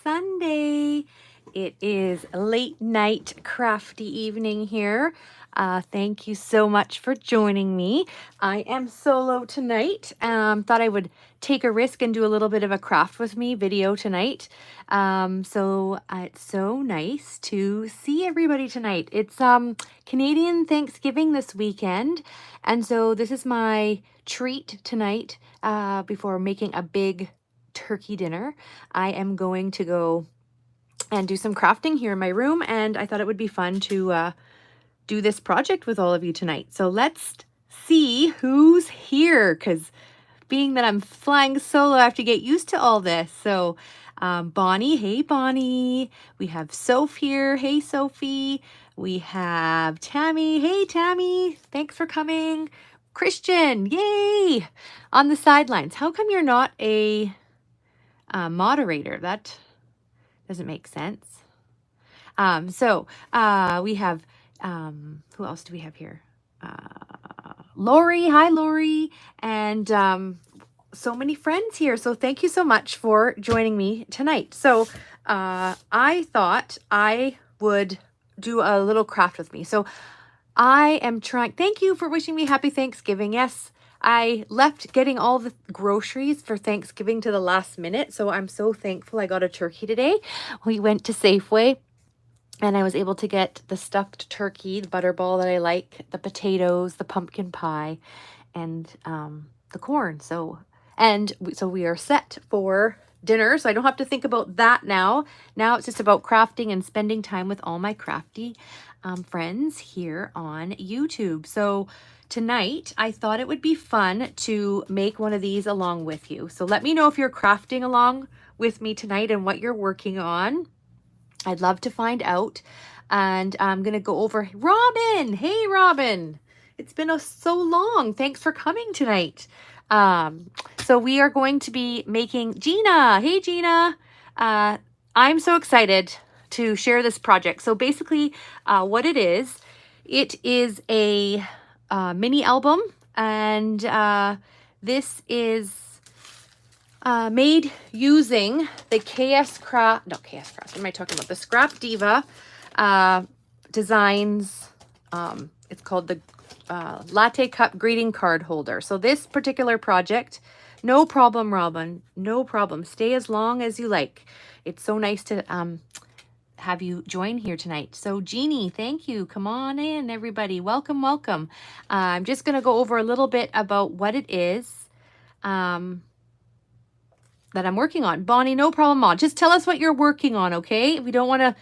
Sunday. It is a late night crafty evening here. Thank you so much for joining me. I am solo tonight. Thought I would take a risk and do a little bit of a craft with me video tonight. It's so nice to see everybody tonight. It's Canadian Thanksgiving this weekend, and so this is my treat tonight before making a big turkey dinner. I am going to go and do some crafting here in my room, and I thought it would be fun to do this project with all of you tonight. So let's see who's here, because being that I'm flying solo, I have to get used to all this. So Bonnie, hey Bonnie. We have Soph here, hey Sophie. We have Tammy, hey Tammy. Thanks for coming. Christian, yay! On the sidelines. How come you're not a moderator? That doesn't make sense. We have, who else do we have here? Lori, hi Lori, and so many friends here. So thank you so much for joining me tonight. So I thought I would do a little craft with me. So I am trying, thank you for wishing me happy Thanksgiving. Yes, I left getting all the groceries for Thanksgiving to the last minute, so I'm so thankful I got a turkey today. We went to Safeway, and I was able to get the stuffed turkey, the butterball that I like, the potatoes, the pumpkin pie, and the corn. So we are set for dinner, so I don't have to think about that now. Now it's just about crafting and spending time with all my crafty friends here on YouTube. So tonight, I thought it would be fun to make one of these along with you. So let me know if you're crafting along with me tonight and what you're working on. I'd love to find out. And I'm going to go over Robin. Hey, Robin. It's been so long. Thanks for coming tonight. So we are going to be making Gina. Hey, Gina. I'm so excited to share this project. So basically what it is a mini album, and this is made using the what am I talking about? The Scrap Diva Designs. It's called the Latte Cup Greeting Card Holder. So this particular project, no problem, Robin, no problem. Stay as long as you like. It's so nice to have you join here tonight. So Jeannie, thank you. Come on in, everybody. Welcome, welcome. I'm just going to go over a little bit about what it is that I'm working on. Bonnie, no problem, Mom. Just tell us what you're working on, okay? We don't want to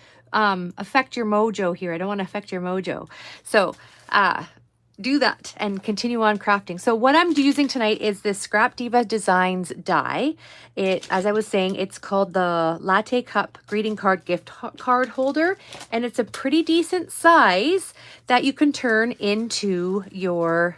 affect your mojo here. I don't want to affect your mojo. So do that and continue on crafting. So what I'm using tonight is this Scrap Diva Designs die. As I was saying, it's called the Latte Cup Greeting Card Gift Card Holder, and it's a pretty decent size that you can turn into your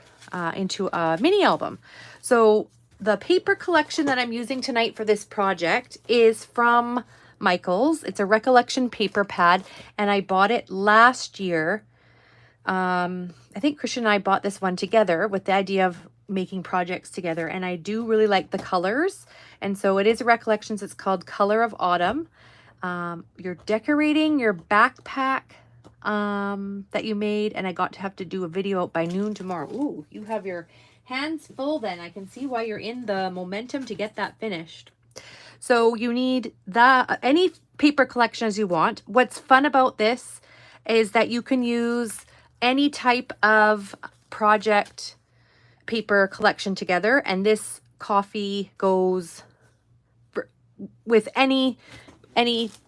into a mini album. So the paper collection that I'm using tonight for this project is from Michaels. It's a Recollection paper pad, and I bought it last year. I think Christian and I bought this one together with the idea of making projects together, and I do really like the colors. And so it is a Recollections. It's called Color of Autumn. You're decorating your backpack that you made, and I got to have to do a video out by noon tomorrow. Ooh, you have your hands full then. I can see why you're in the momentum to get that finished. So you need any paper collection as you want. What's fun about this is that you can use any type of project paper collection together, and this coffee goes with any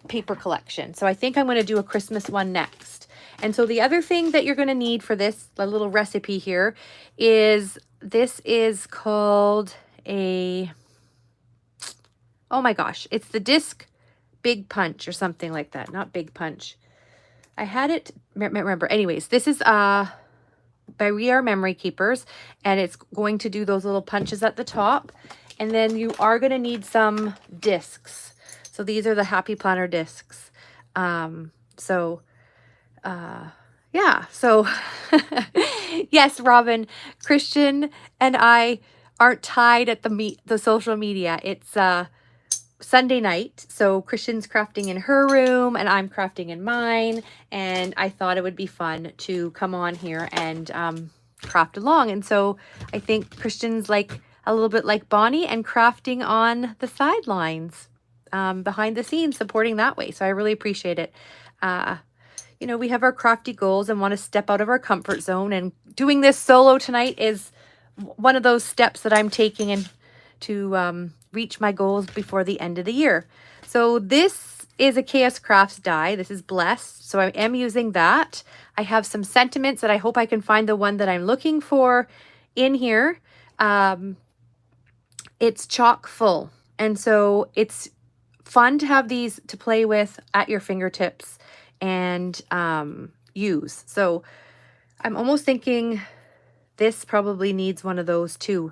paper collection. So I think I'm going to do a Christmas one next. And so the other thing that you're going to need for this, the little recipe here, is this is called oh my gosh, it's the disc Big Punch or something like that. Not Big Punch. I had it, remember. Anyways, this is by We Are Memory Keepers, and it's going to do those little punches at the top. And then you are going to need discs. So these are the Happy Planner discs. Yeah, so yes, Robin, Christian and I aren't tied at the social media. It's Sunday night. So Christian's crafting in her room and I'm crafting in mine. And I thought it would be fun to come on here and craft along. And so I think Christian's like a little bit like Bonnie and crafting on the sidelines, behind the scenes, supporting that way. So I really appreciate it. You know, we have our crafty goals and want to step out of our comfort zone. And doing this solo tonight is one of those steps that I'm taking in to reach my goals before the end of the year. So this is a KS Crafts die. This is Blessed. So I am using that. I have some sentiments that I hope I can find the one that I'm looking for in here. It's chock full. And so it's fun to have these to play with at your fingertips and use. So I'm almost thinking this probably needs one of those too.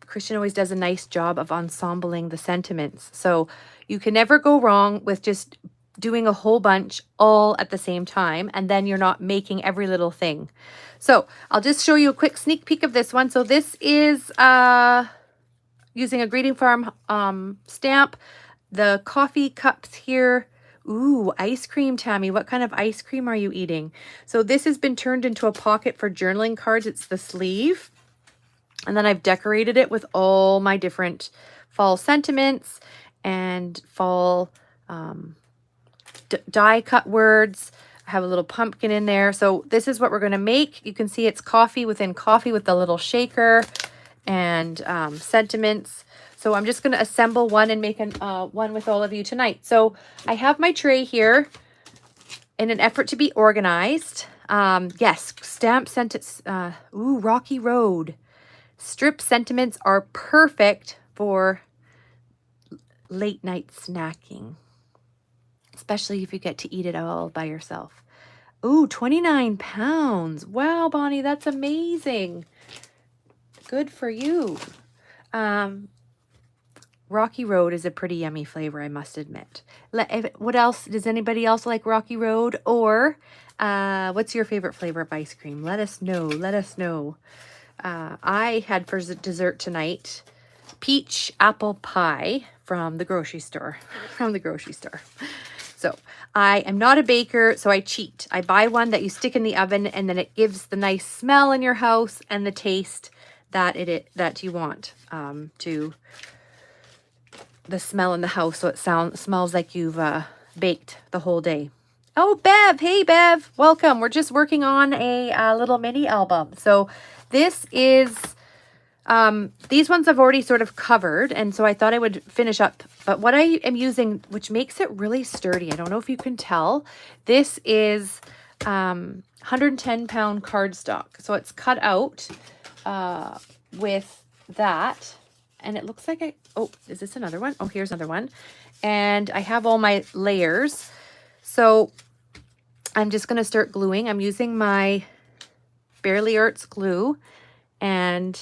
Christian always does a nice job of ensembling the sentiments. So you can never go wrong with just doing a whole bunch all at the same time, and then you're not making every little thing. So I'll just show you a quick sneak peek of this one. So this is using a Greeting Farm stamp. The coffee cups here. Ooh, ice cream, Tammy. What kind of ice cream are you eating? So this has been turned into a pocket for journaling cards. It's the sleeve. And then I've decorated it with all my different fall sentiments and fall die cut words. I have a little pumpkin in there. So this is what we're going to make. You can see it's coffee within coffee with the little shaker and sentiments. So I'm just going to assemble one and make one with all of you tonight. So I have my tray here in an effort to be organized. Yes, stamp sentence. Ooh, Rocky Road. Strip sentiments are perfect for late night snacking, especially if you get to eat it all by yourself. Ooh, 29 pounds. Wow, Bonnie, that's amazing. Good for you. Rocky Road is a pretty yummy flavor, I must admit. What else? Does anybody else like Rocky Road? Or what's your favorite flavor of ice cream? Let us know. Let us know. I had for dessert tonight peach apple pie from the grocery store. So I am not a baker, so I cheat. I buy one that you stick in the oven, and then it gives the nice smell in your house and the taste that that you want to the smell in the house, so it smells like you've baked the whole day. Oh, Bev. Hey, Bev. Welcome. We're just working on a little mini album. So this is, these ones I've already sort of covered, and so I thought I would finish up. But what I am using, which makes it really sturdy, I don't know if you can tell, this is 110-pound cardstock. So it's cut out with that. And it looks like oh, is this another one? Oh, here's another one. And I have all my layers. So I'm just going to start gluing. I'm using my Barely Arts glue. And,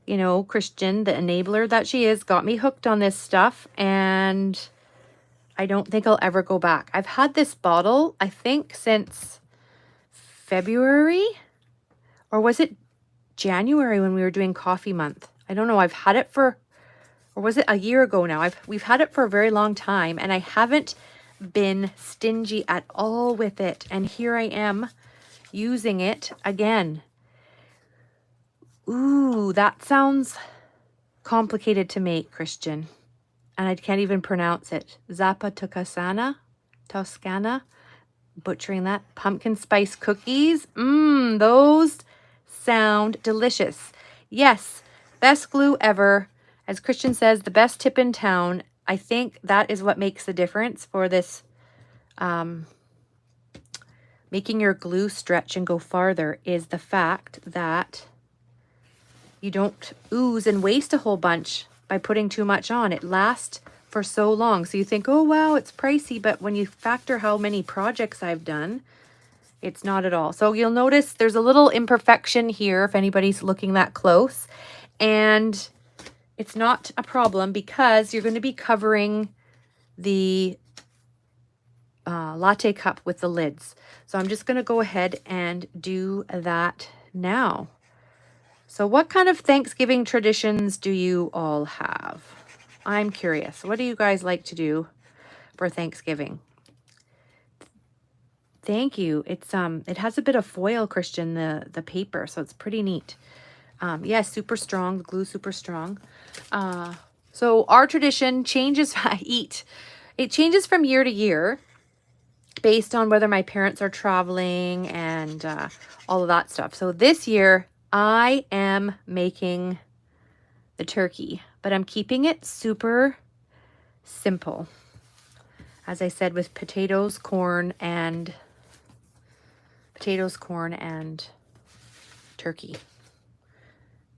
you know, Christian, the enabler that she is, got me hooked on this stuff. And I don't think I'll ever go back. I've had this bottle, I think, since February. Or was it January when we were doing coffee month? I don't know. I've had it for, or was it a year ago now? We've had it for a very long time, and I haven't been stingy at all with it. And here I am using it again. Ooh, that sounds complicated to make, Christian. And I can't even pronounce it. Toscana. Butchering that. Pumpkin spice cookies. Those sound delicious. Yes. Best glue ever. As Christian says, the best tip in town. I think that is what makes the difference for this, making your glue stretch and go farther, is the fact that you don't ooze and waste a whole bunch by putting too much on. It lasts for so long. So you think, oh, wow, it's pricey. But when you factor how many projects I've done, it's not at all. So you'll notice there's a little imperfection here if anybody's looking that close. And it's not a problem because you're going to be covering the latte cup with the lids. So I'm just going to go ahead and do that now. So what kind of Thanksgiving traditions do you all have? I'm curious. What do you guys like to do for Thanksgiving? Thank you. It has a bit of foil, Christian, the paper, so it's pretty neat. Yes, super strong. The glue super strong. So our tradition changes. It changes from year to year based on whether my parents are traveling and all of that stuff. So this year I am making the turkey, but I'm keeping it super simple. As I said, with potatoes, corn, and turkey.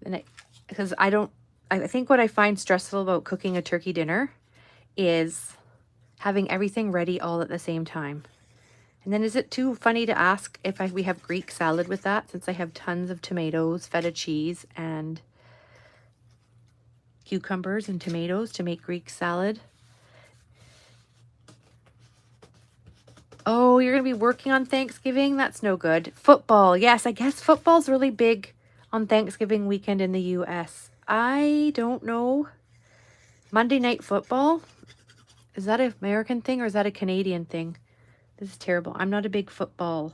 And because I think what I find stressful about cooking a turkey dinner is having everything ready all at the same time. And then is it too funny to ask if we have Greek salad with that, since I have tons of tomatoes, feta cheese, and cucumbers and tomatoes to make Greek salad? Oh, you're going to be working on Thanksgiving? That's no good. Football. Yes, I guess football's really big on Thanksgiving weekend in the U.S. I don't know. Monday Night Football? Is that an American thing or is that a Canadian thing? This is terrible. I'm not a big football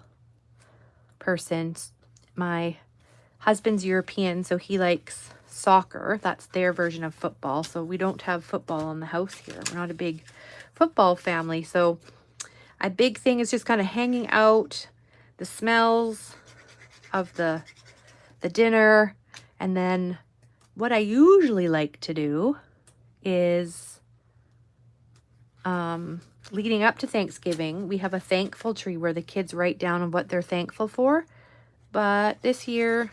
person. My husband's European, so he likes soccer. That's their version of football. So we don't have football in the house here. We're not a big football family. So a big thing is just kind of hanging out, the smells of the dinner. And then what I usually like to do is leading up to Thanksgiving, we have a thankful tree where the kids write down what they're thankful for. But this year,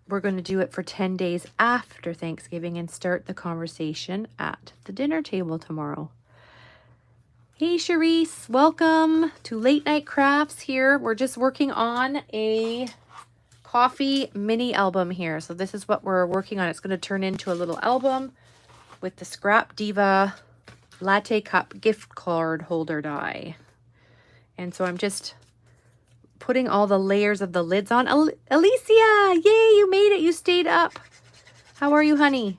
we're going to do it for 10 days after Thanksgiving and start the conversation at the dinner table tomorrow. Hey, Charisse, welcome to Late Night Crafts here. We're just working on a coffee mini album here. So this is what we're working on. It's going to turn into a little album with the Scrap Diva Latte Cup gift card holder die. And so I'm just putting all the layers of the lids on. Alicia, yay, you made it. You stayed up. How are you, honey?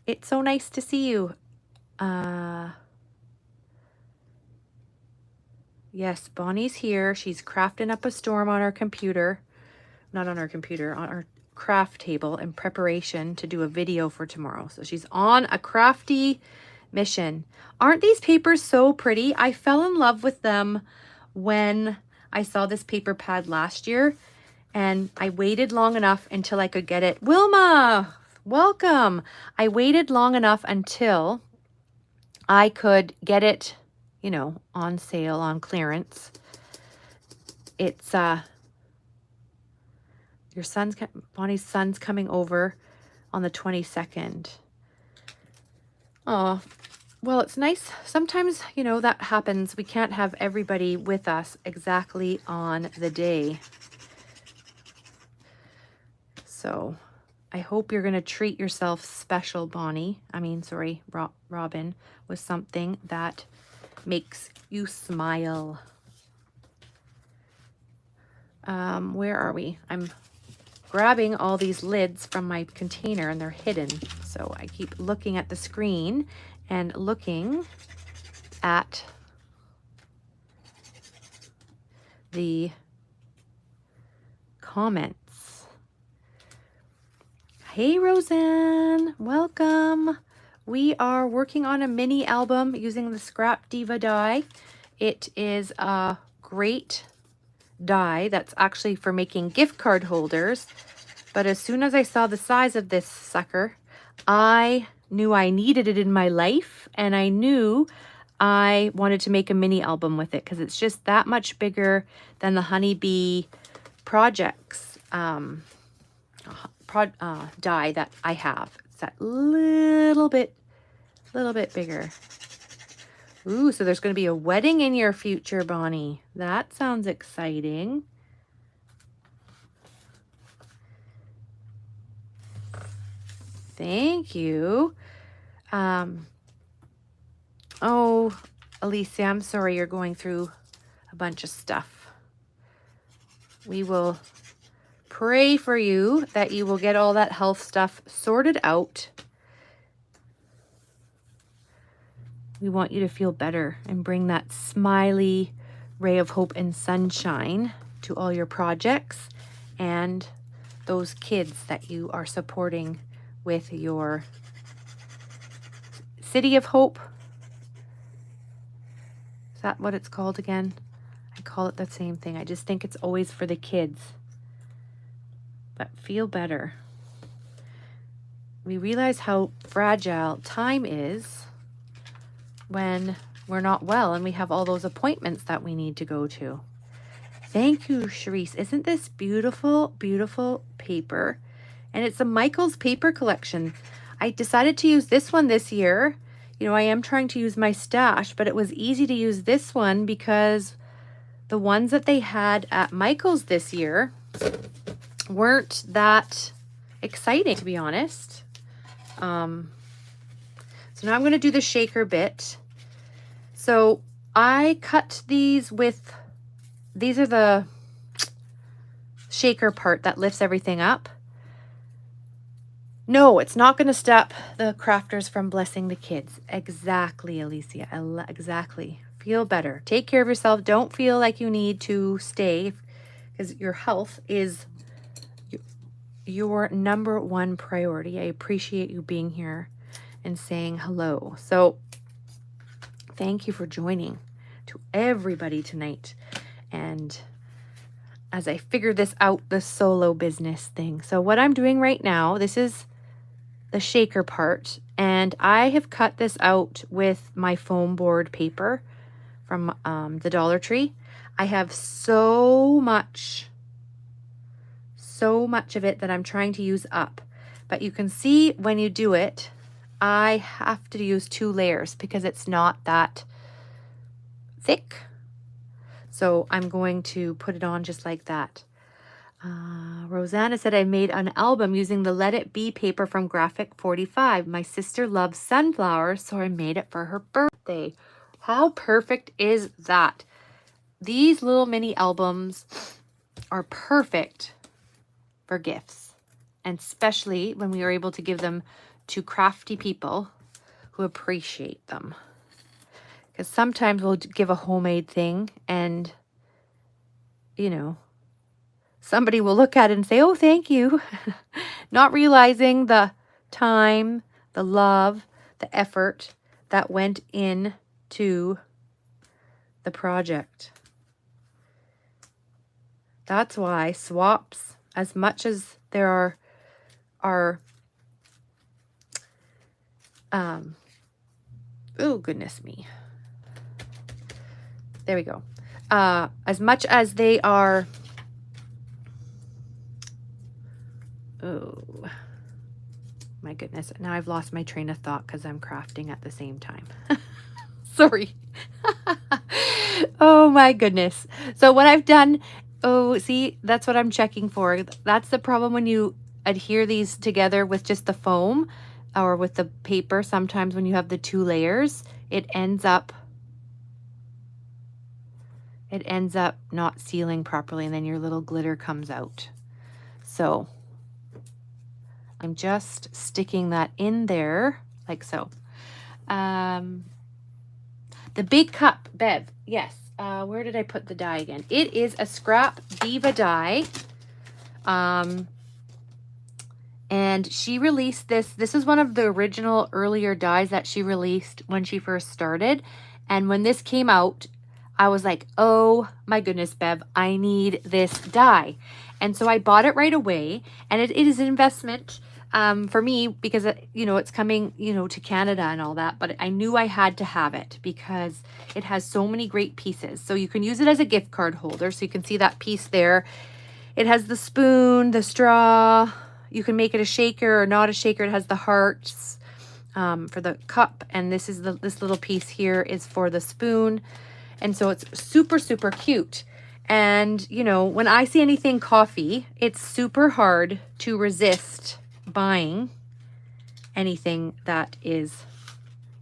It's so nice to see you. Yes, Bonnie's here. She's crafting up a storm on our computer. Not on our computer, on our craft table in preparation to do a video for tomorrow. So she's on a crafty mission. Aren't these papers so pretty? I fell in love with them when I saw this paper pad last year, and I waited long enough until I could get it. Wilma, welcome. I waited long enough until I could get it, you know, on sale, on clearance. It's Bonnie's son's coming over on the 22nd. Oh, well, it's nice. Sometimes, you know, that happens. We can't have everybody with us exactly on the day. So I hope you're going to treat yourself special, Robin, with something that makes you smile. Where are we? I'm grabbing all these lids from my container and they're hidden. So I keep looking at the screen and looking at the comments. Hey, Roseanne, welcome. We are working on a mini album using the Scrap Diva die. It is a great die that's actually for making gift card holders. But as soon as I saw the size of this sucker, I knew I needed it in my life, and I knew I wanted to make a mini album with it because it's just that much bigger than the Honeybee Projects die that I have. It's that little bit bigger. Ooh, so there's going to be a wedding in your future, Bonnie. That sounds exciting. Thank you. Oh, Alicia, I'm sorry you're going through a bunch of stuff. We will pray for you that you will get all that health stuff sorted out. We want you to feel better and bring that smiley ray of hope and sunshine to all your projects and those kids that you are supporting with your City of Hope. Is that what it's called again? I call it the same thing. I just think it's always for the kids. But feel better. We realize how fragile time is when we're not well and we have all those appointments that we need to go to. Thank you, Charisse. Isn't this beautiful, beautiful paper? And it's a Michael's paper collection. I decided to use this one this year. You know, I am trying to use my stash, but it was easy to use this one because the ones that they had at Michael's this year weren't that exciting, to be honest. So now I'm going to do the shaker bit. So I cut these with, these are the shaker part that lifts everything up. No, it's not going to stop the crafters from blessing the kids. Exactly, Alicia. Exactly. Feel better. Take care of yourself. Don't feel like you need to stay because your health is your number one priority. I appreciate you being here and saying hello. So thank you for joining, to everybody tonight. And as I figure this out, the solo business thing. So what I'm doing right now, this is the shaker part, and I have cut this out with my foam board paper from the Dollar Tree. I have so much of it that I'm trying to use up. But you can see when you do it, I have to use 2 layers because it's not that thick. So I'm going to put it on just like that. Rosanna said, I made an album using the Let It Be paper from Graphic 45. My sister loves sunflowers, so I made it for her birthday. How perfect is that? These little mini albums are perfect for gifts, and especially when we are able to give them to crafty people who appreciate them. Because sometimes we'll give a homemade thing and, you know, somebody will look at it and say, oh, thank you. Not realizing the time, the love, the effort that went into the project. That's why swaps, as much as there are oh, goodness me. There we go. As much as they are, oh, my goodness. Now I've lost my train of thought because I'm crafting at the same time. Sorry. Oh, my goodness. So what I've done, oh, see, that's what I'm checking for. That's the problem when you adhere these together with just the foam or with the paper. Sometimes when you have the 2 layers, it ends up not sealing properly, and then your little glitter comes out. So I'm just sticking that in there like so. The big cup, Bev, yes. Where did I put the die again? It is a Scrap Diva die. And she released this. This is one of the original earlier dies that she released when she first started. And when this came out, I was like, oh my goodness, Bev, I need this die. And so I bought it right away. And it is an investment for me because, you know, it's coming, you know, to Canada and all that. But I knew I had to have it because it has so many great pieces. So you can use it as a gift card holder. So you can see that piece there. It has the spoon, the straw. You can make it a shaker or not a shaker. It has the hearts for the cup. And this is this little piece here is for the spoon. And so it's super, super cute. And, you know, when I see anything coffee, it's super hard to resist buying anything that is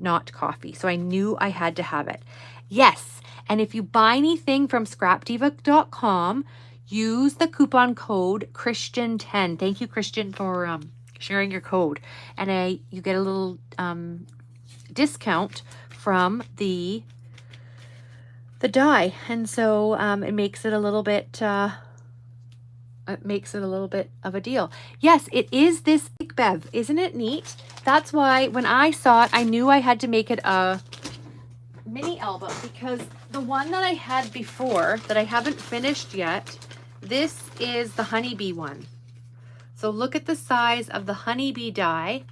not coffee. So I knew I had to have it. Yes. And if you buy anything from scrapdiva.com, use the coupon code Christian10. Thank you, Christian, for sharing your code. And you get a little discount from the die. And so it makes it a little bit of a deal. Yes, it is this big, Bev. Isn't it neat? That's why when I saw it, I knew I had to make it a mini album, because the one that I had before that I haven't finished yet, this is the honeybee one. So look at the size of the honeybee die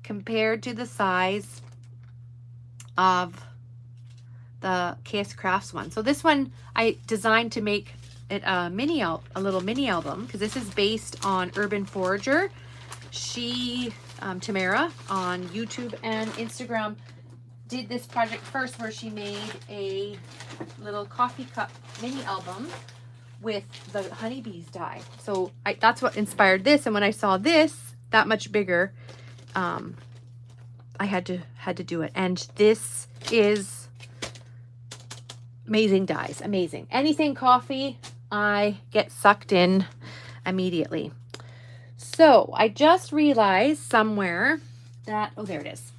compared to the size of the KS Crafts one. So this one I designed to make it a little mini album, because this is based on Urban Forager. She, Tamara, on YouTube and Instagram, did this project first, where she made a little coffee cup mini album with the honeybees die. So that's what inspired this. And when I saw this that much bigger, I had to do it. And this is amazing dies. Amazing. Anything coffee, I get sucked in immediately. So I just realized somewhere that, oh, there it is.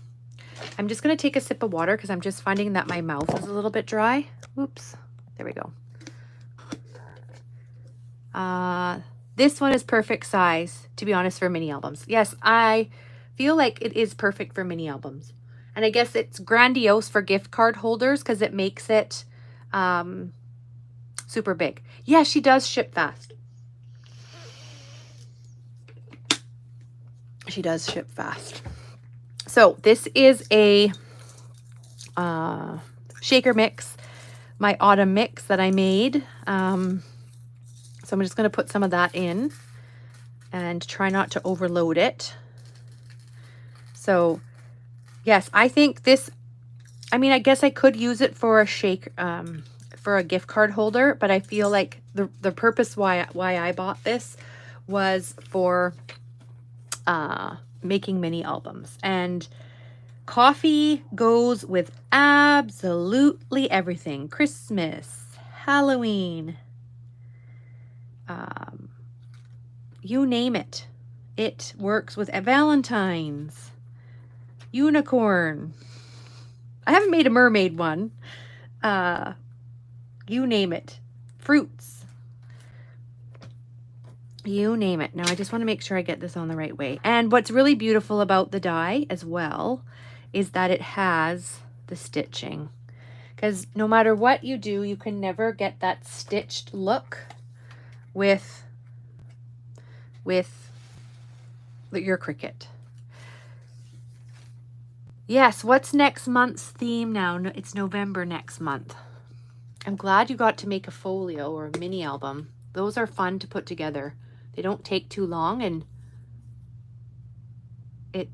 I'm just going to take a sip of water, because I'm just finding that my mouth is a little bit dry. Oops. There we go. This one is perfect size, to be honest, for mini albums. Yes, I feel like it is perfect for mini albums. And I guess it's grandiose for gift card holders, because it makes it super big. Yeah, she does ship fast. She does ship fast. So this is a shaker mix, my autumn mix that I made. So I'm just going to put some of that in and try not to overload it. So yes, I think this, I mean, I guess I could use it for a for a gift card holder, but I feel like the purpose why I bought this was for making mini albums. And coffee goes with absolutely everything. Christmas, Halloween, you name it. It works with Valentine's, unicorn. I haven't made a mermaid one. You name it. Fruits. You name it. Now I just want to make sure I get this on the right way. And what's really beautiful about the die as well is that it has the stitching. Because no matter what you do, you can never get that stitched look with your Cricut. Yes, what's next month's theme now? No, it's November next month. I'm glad you got to make a folio or a mini album. Those are fun to put together. They don't take too long, and they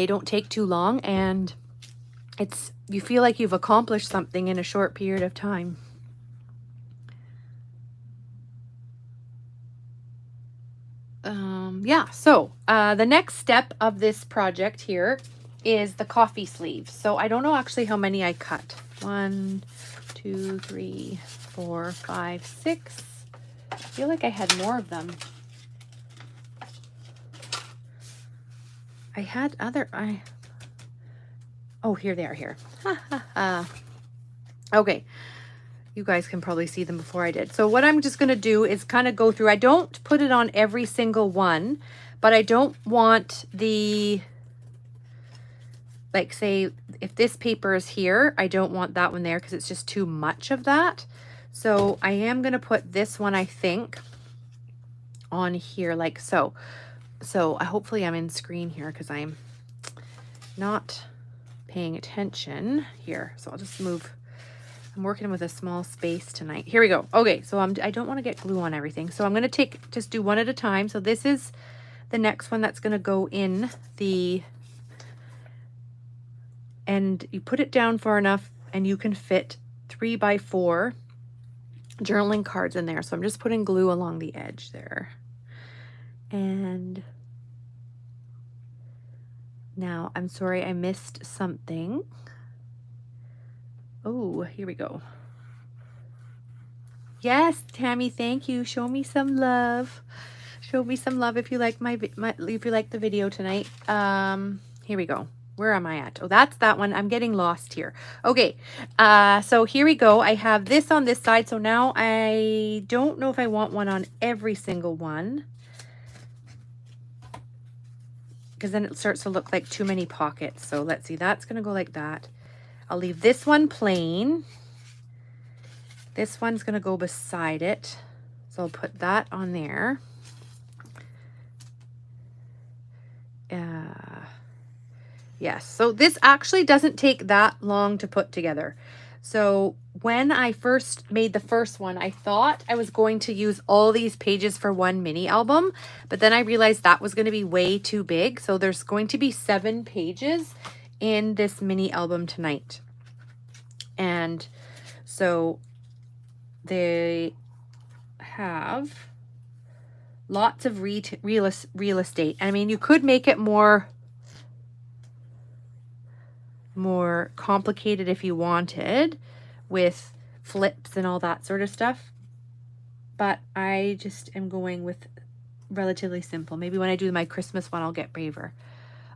don't take too long, and you feel like you've accomplished something in a short period of time. Yeah, so the next step of this project here is the coffee sleeves. So I don't know actually how many I cut. 1, 2, 3, 4, 5, 6. I feel like I had more of them. I had other, oh, here they are here. Okay. You guys can probably see them before I did. So what I'm just going to do is kind of go through. I don't put it on every single one, but I don't want the, like, say, if this paper is here, I don't want that one there because it's just too much of that. So I am going to put this one, I think, on here like so. So hopefully I'm in screen here because I'm not paying attention here. So I'll just move. I'm working with a small space tonight. Here we go. Okay, so I don't want to get glue on everything. So I'm going to just do one at a time. So this is the next one that's going to go in the, and you put it down far enough and you can fit 3x4 journaling cards in there. So I'm just putting glue along the edge there. And now I'm sorry, I missed something. Oh, here we go. Yes, Tammy, thank you. Show me some love. Show me some love if you like if you like the video tonight. Here we go. Where am I at? Oh, that's that one. I'm getting lost here. Okay. So here we go. I have this on this side. So now I don't know if I want one on every single one, because then it starts to look like too many pockets. So let's see. That's going to go like that. I'll leave this one plain. This one's going to go beside it. So I'll put that on there. Yes, so this actually doesn't take that long to put together. So when I first made the first one, I thought I was going to use all these pages for one mini album, but then I realized that was going to be way too big. So there's going to be 7 pages in this mini album tonight. And so they have lots of real estate. I mean, you could make it more complicated if you wanted, with flips and all that sort of stuff, but I just am going with relatively simple. Maybe when I do my Christmas one, I'll get braver.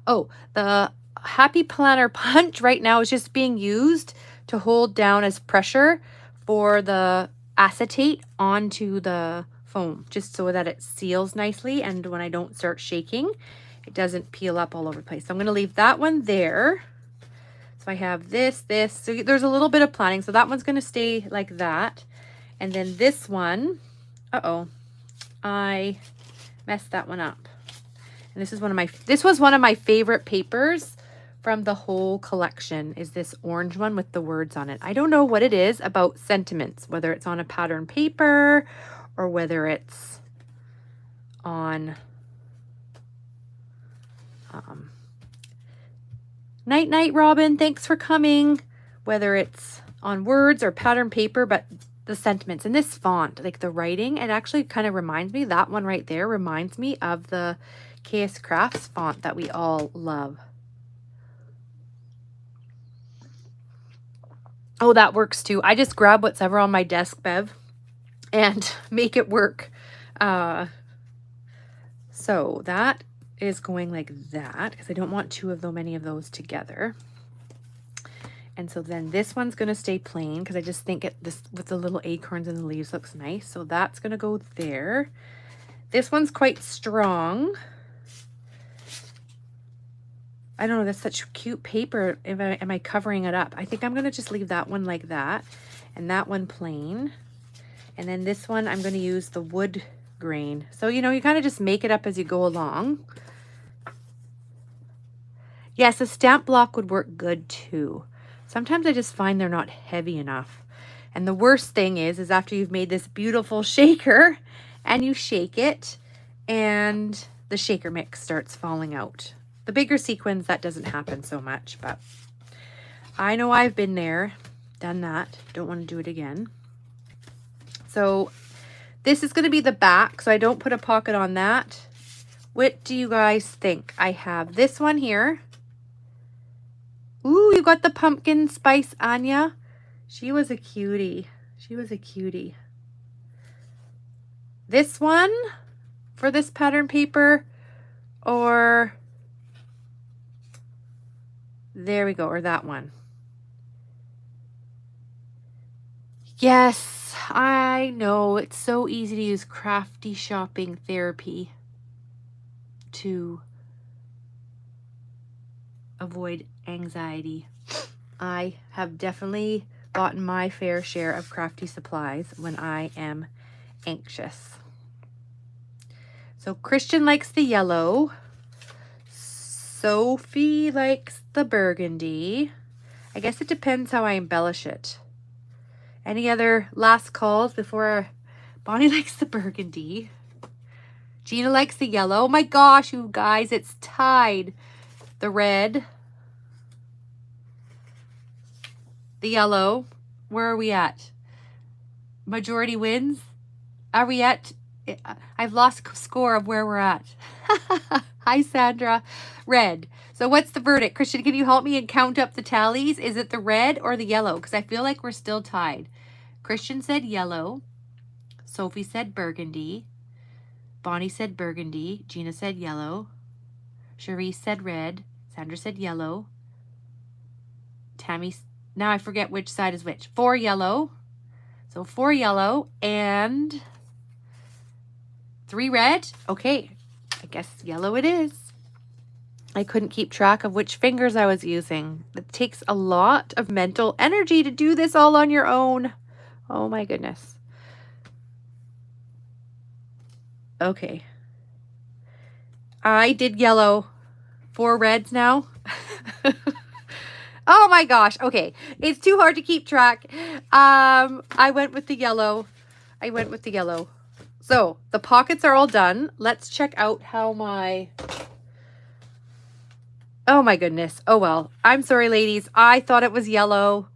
Oh, the Happy Planner punch right now is just being used to hold down as pressure for the acetate onto the foam, just so that it seals nicely, and when I don't start shaking, it doesn't peel up all over the place. So I'm going to leave that one there. So I have this. So there's a little bit of planning. So that one's going to stay like that. And then this one, I messed that one up. And this was one of my favorite papers from the whole collection, is this orange one with the words on it. I don't know what it is about sentiments, whether it's on a pattern paper or whether it's on Night, Robin, thanks for coming. Whether it's on words or pattern paper, but the sentiments and this font, like the writing, it actually kind of reminds me, that one right there reminds me of the KS Crafts font that we all love. Oh, that works too. I just grab whatever on my desk, Bev, and make it work. So that is going like that, because I don't want too many of those together. And so then this one's going to stay plain, because I just think this with the little acorns and the leaves looks nice. So that's going to go there. This one's quite strong. I don't know, that's such cute paper. Am I covering it up? I think I'm going to just leave that one like that, and that one plain. And then this one, I'm going to use the wood grain. So, you know, you kind of just make it up as you go along. Yes, a stamp block would work good too. Sometimes I just find they're not heavy enough. And the worst thing is after you've made this beautiful shaker and you shake it and the shaker mix starts falling out. The bigger sequins, that doesn't happen so much, but I know I've been there, done that. Don't want to do it again. So this is going to be the back, so I don't put a pocket on that. What do you guys think? I have this one here. Ooh, you got the pumpkin spice Anya. She was a cutie. She was a cutie. This one for this pattern paper, or there we go, or that one. Yes, I know. It's so easy to use crafty shopping therapy to avoid anxiety. I have definitely gotten my fair share of crafty supplies when I am anxious. So Christian likes the yellow. Sophie likes the burgundy. I guess it depends how I embellish it. Any other last calls before Bonnie likes the burgundy? Gina likes the yellow. Oh my gosh, you guys, it's tied. The red, the yellow. Where are we at? Majority wins. Are we at? I've lost score of where we're at. Hi, Sandra. Red. So what's the verdict? Christian, can you help me and count up the tallies? Is it the red or the yellow? Because I feel like we're still tied. Christian said yellow. Sophie said burgundy. Bonnie said burgundy. Gina said yellow. Cherise said red. Sandra said yellow. Tammy, now I forget which side is which. 4 yellow. So 4 yellow and 3 red. Okay, I guess yellow it is. I couldn't keep track of which fingers I was using. It takes a lot of mental energy to do this all on your own. Oh my goodness. Okay. I did yellow. 4 reds now. Oh my gosh. Okay. It's too hard to keep track. I went with the yellow. So the pockets are all done. Let's check out how my... Oh my goodness. Oh well. I'm sorry, ladies. I thought it was yellow.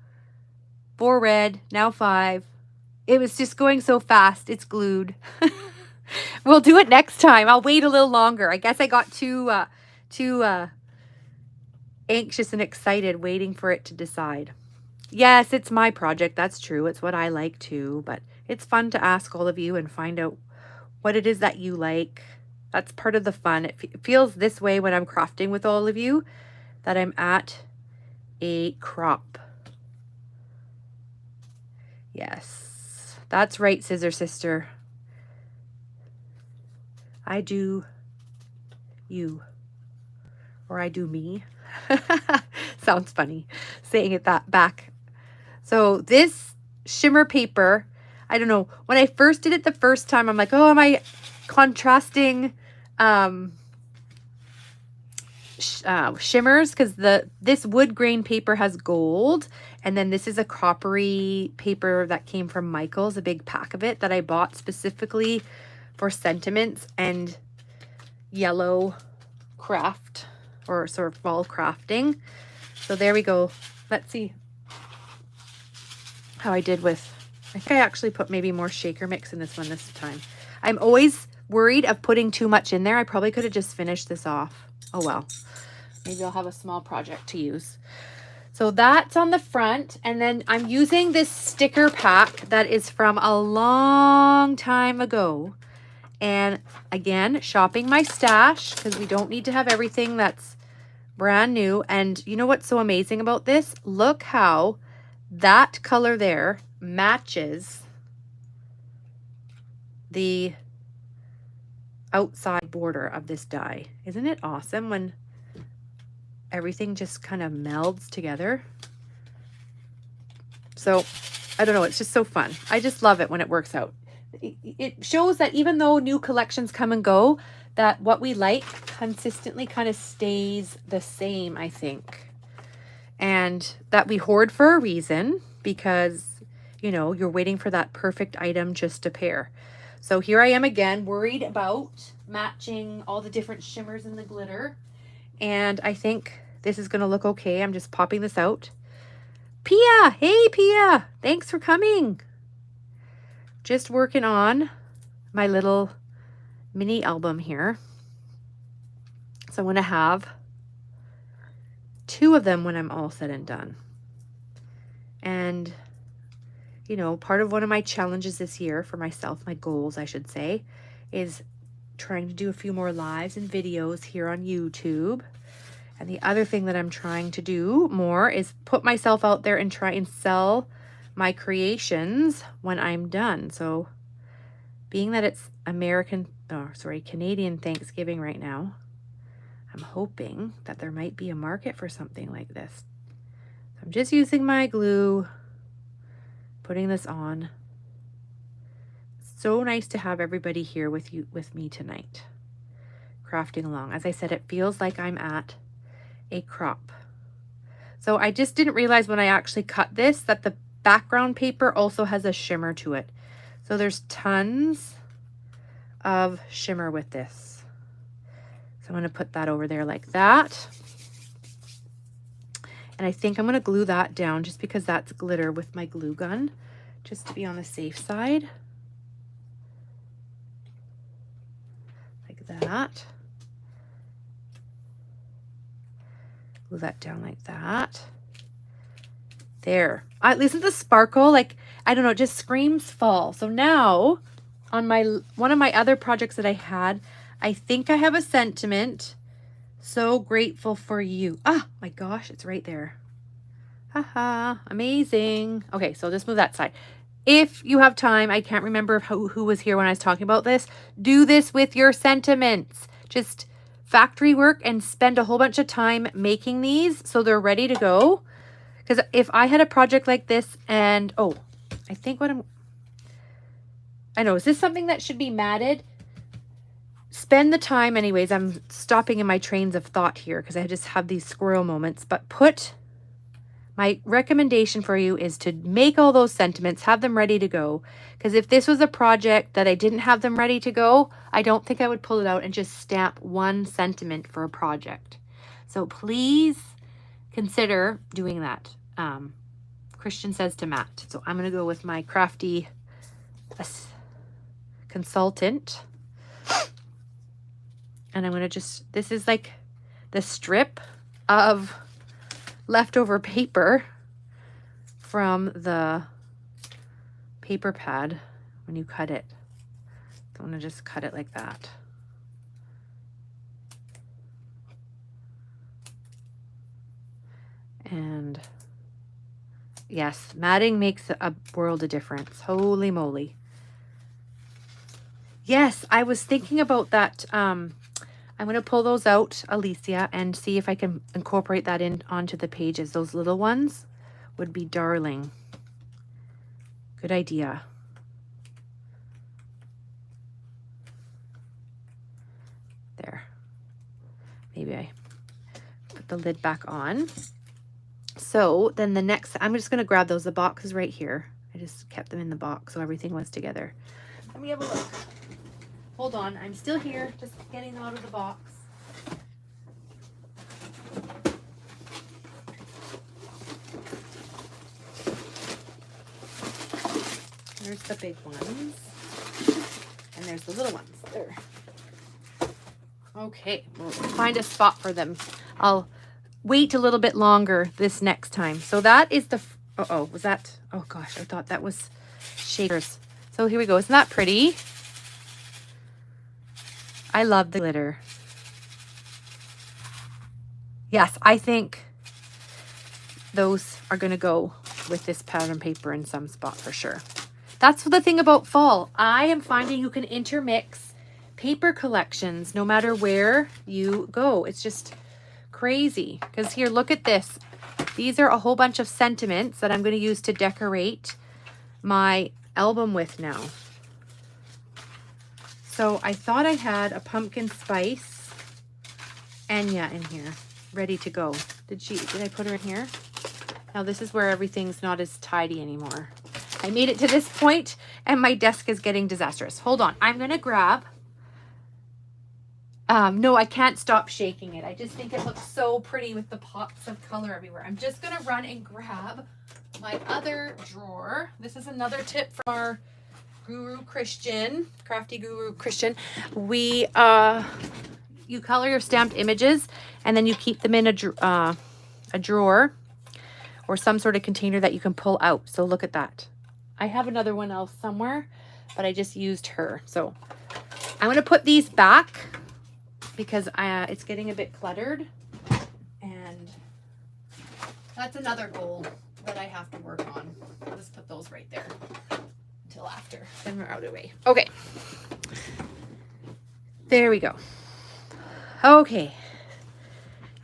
4 red. Now 5. It was just going so fast. It's glued. We'll do it next time. I'll wait a little longer. I guess I got too anxious and excited waiting for it to decide. Yes, it's my project. That's true. It's what I like too, but it's fun to ask all of you and find out what it is that you like. That's part of the fun. It feels this way when I'm crafting with all of you, that I'm at a crop. Yes, that's right, Scissor Sister. I do you, or I do me. Sounds funny saying it that back. So this shimmer paper, I don't know, when I first did it the first time, I'm like, oh, am I contrasting shimmers? Because this wood grain paper has gold, and then this is a coppery paper that came from Michael's, a big pack of it that I bought specifically for sentiments and yellow craft, or sort of fall crafting. So there we go. Let's see how I did with, I think I actually put maybe more shaker mix in this one this time. I'm always worried of putting too much in there. I probably could have just finished this off. Oh well, maybe I'll have a small project to use. So that's on the front, and then I'm using this sticker pack that is from a long time ago. And again, shopping my stash, because we don't need to have everything that's brand new. And you know what's so amazing about this? Look how that color there matches the outside border of this die. Isn't it awesome when everything just kind of melds together? So I don't know, it's just so fun. I just love it when it works out. It shows that even though new collections come and go, that what we like consistently kind of stays the same, I think. And that we hoard for a reason, because, you know, you're waiting for that perfect item just to pair. So here I am again, worried about matching all the different shimmers and the glitter. And I think this is going to look okay. I'm just popping this out. Pia! Hey, Pia! Thanks for coming. Just working on my little mini album here. So I'm going to have 2 of them when I'm all said and done. And, you know, part of one of my challenges this year for myself, my goals, I should say, is trying to do a few more lives and videos here on YouTube. And the other thing that I'm trying to do more is put myself out there and try and sell my creations when I'm done. So being that it's Canadian Thanksgiving right now, I'm hoping that there might be a market for something like this. So I'm just using my glue, putting this on. So nice to have everybody here with me tonight, crafting along. As I said, it feels like I'm at a crop. So I just didn't realize when I actually cut this that the background paper also has a shimmer to it. So there's tons of shimmer with this. So I'm going to put that over there like that. And I think I'm going to glue that down just because that's glitter with my glue gun, just to be on the safe side. Like that. Glue that down like that. There. Listen to the sparkle. Like, I don't know, it just screams fall. So now on my one of my other projects that I had, I think I have a sentiment. So grateful for you. Ah, my gosh, it's right there. Haha, amazing. Okay, so just move that side. If you have time, I can't remember who was here when I was talking about this. Do this with your sentiments. Just factory work and spend a whole bunch of time making these so they're ready to go. Because if I had a project like this and, oh, I think I know, is this something that should be matted? Spend the time anyways. I'm stopping in my trains of thought here because I just have these squirrel moments. But my recommendation for you is to make all those sentiments, have them ready to go. Because if this was a project that I didn't have them ready to go, I don't think I would pull it out and just stamp one sentiment for a project. So please consider doing that. Christian says to Matt. So I'm going to go with my crafty consultant. And I'm going to this is like the strip of leftover paper from the paper pad when you cut it. So I'm going to just cut it like that. And yes, matting makes a world of difference. Holy moly. Yes, I was thinking about that. I'm going to pull those out, Alicia, and see if I can incorporate that onto the pages. Those little ones would be darling. Good idea. There. Maybe I put the lid back on. So then the next, I'm just going to grab those. The box is right here. I just kept them in the box so everything was together. Let me have a look. Hold on, I'm still here, just getting them out of the box. There's the big ones. And there's the little ones. There. Okay, we'll find a spot for them. I'll wait a little bit longer this next time. So that is the, was that, oh gosh, I thought that was shakers. So here we go. Isn't that pretty? I love the glitter. Yes, I think those are going to go with this pattern paper in some spot for sure. That's the thing about fall. I am finding you can intermix paper collections no matter where you go. It's just crazy. Because here, look at this. These are a whole bunch of sentiments that I'm going to use to decorate my album with now. So I thought I had a pumpkin spice Enya in here, ready to go. Did I put her in here? Now this is where everything's not as tidy anymore. I made it to this point and my desk is getting disastrous. Hold on, I'm gonna grab, no, I can't stop shaking it. I just think it looks so pretty with the pops of color everywhere. I'm just gonna run and grab my other drawer. This is another tip from our Guru Christian, crafty Guru Christian. You color your stamped images and then you keep them in a drawer or some sort of container that you can pull out. So look at that. I have another one else somewhere, but I just used her. So I'm going to put these back because it's getting a bit cluttered, and that's another goal that I have to work on. I'll just put those right there until after. Then we're out of the way. Okay. There we go. Okay.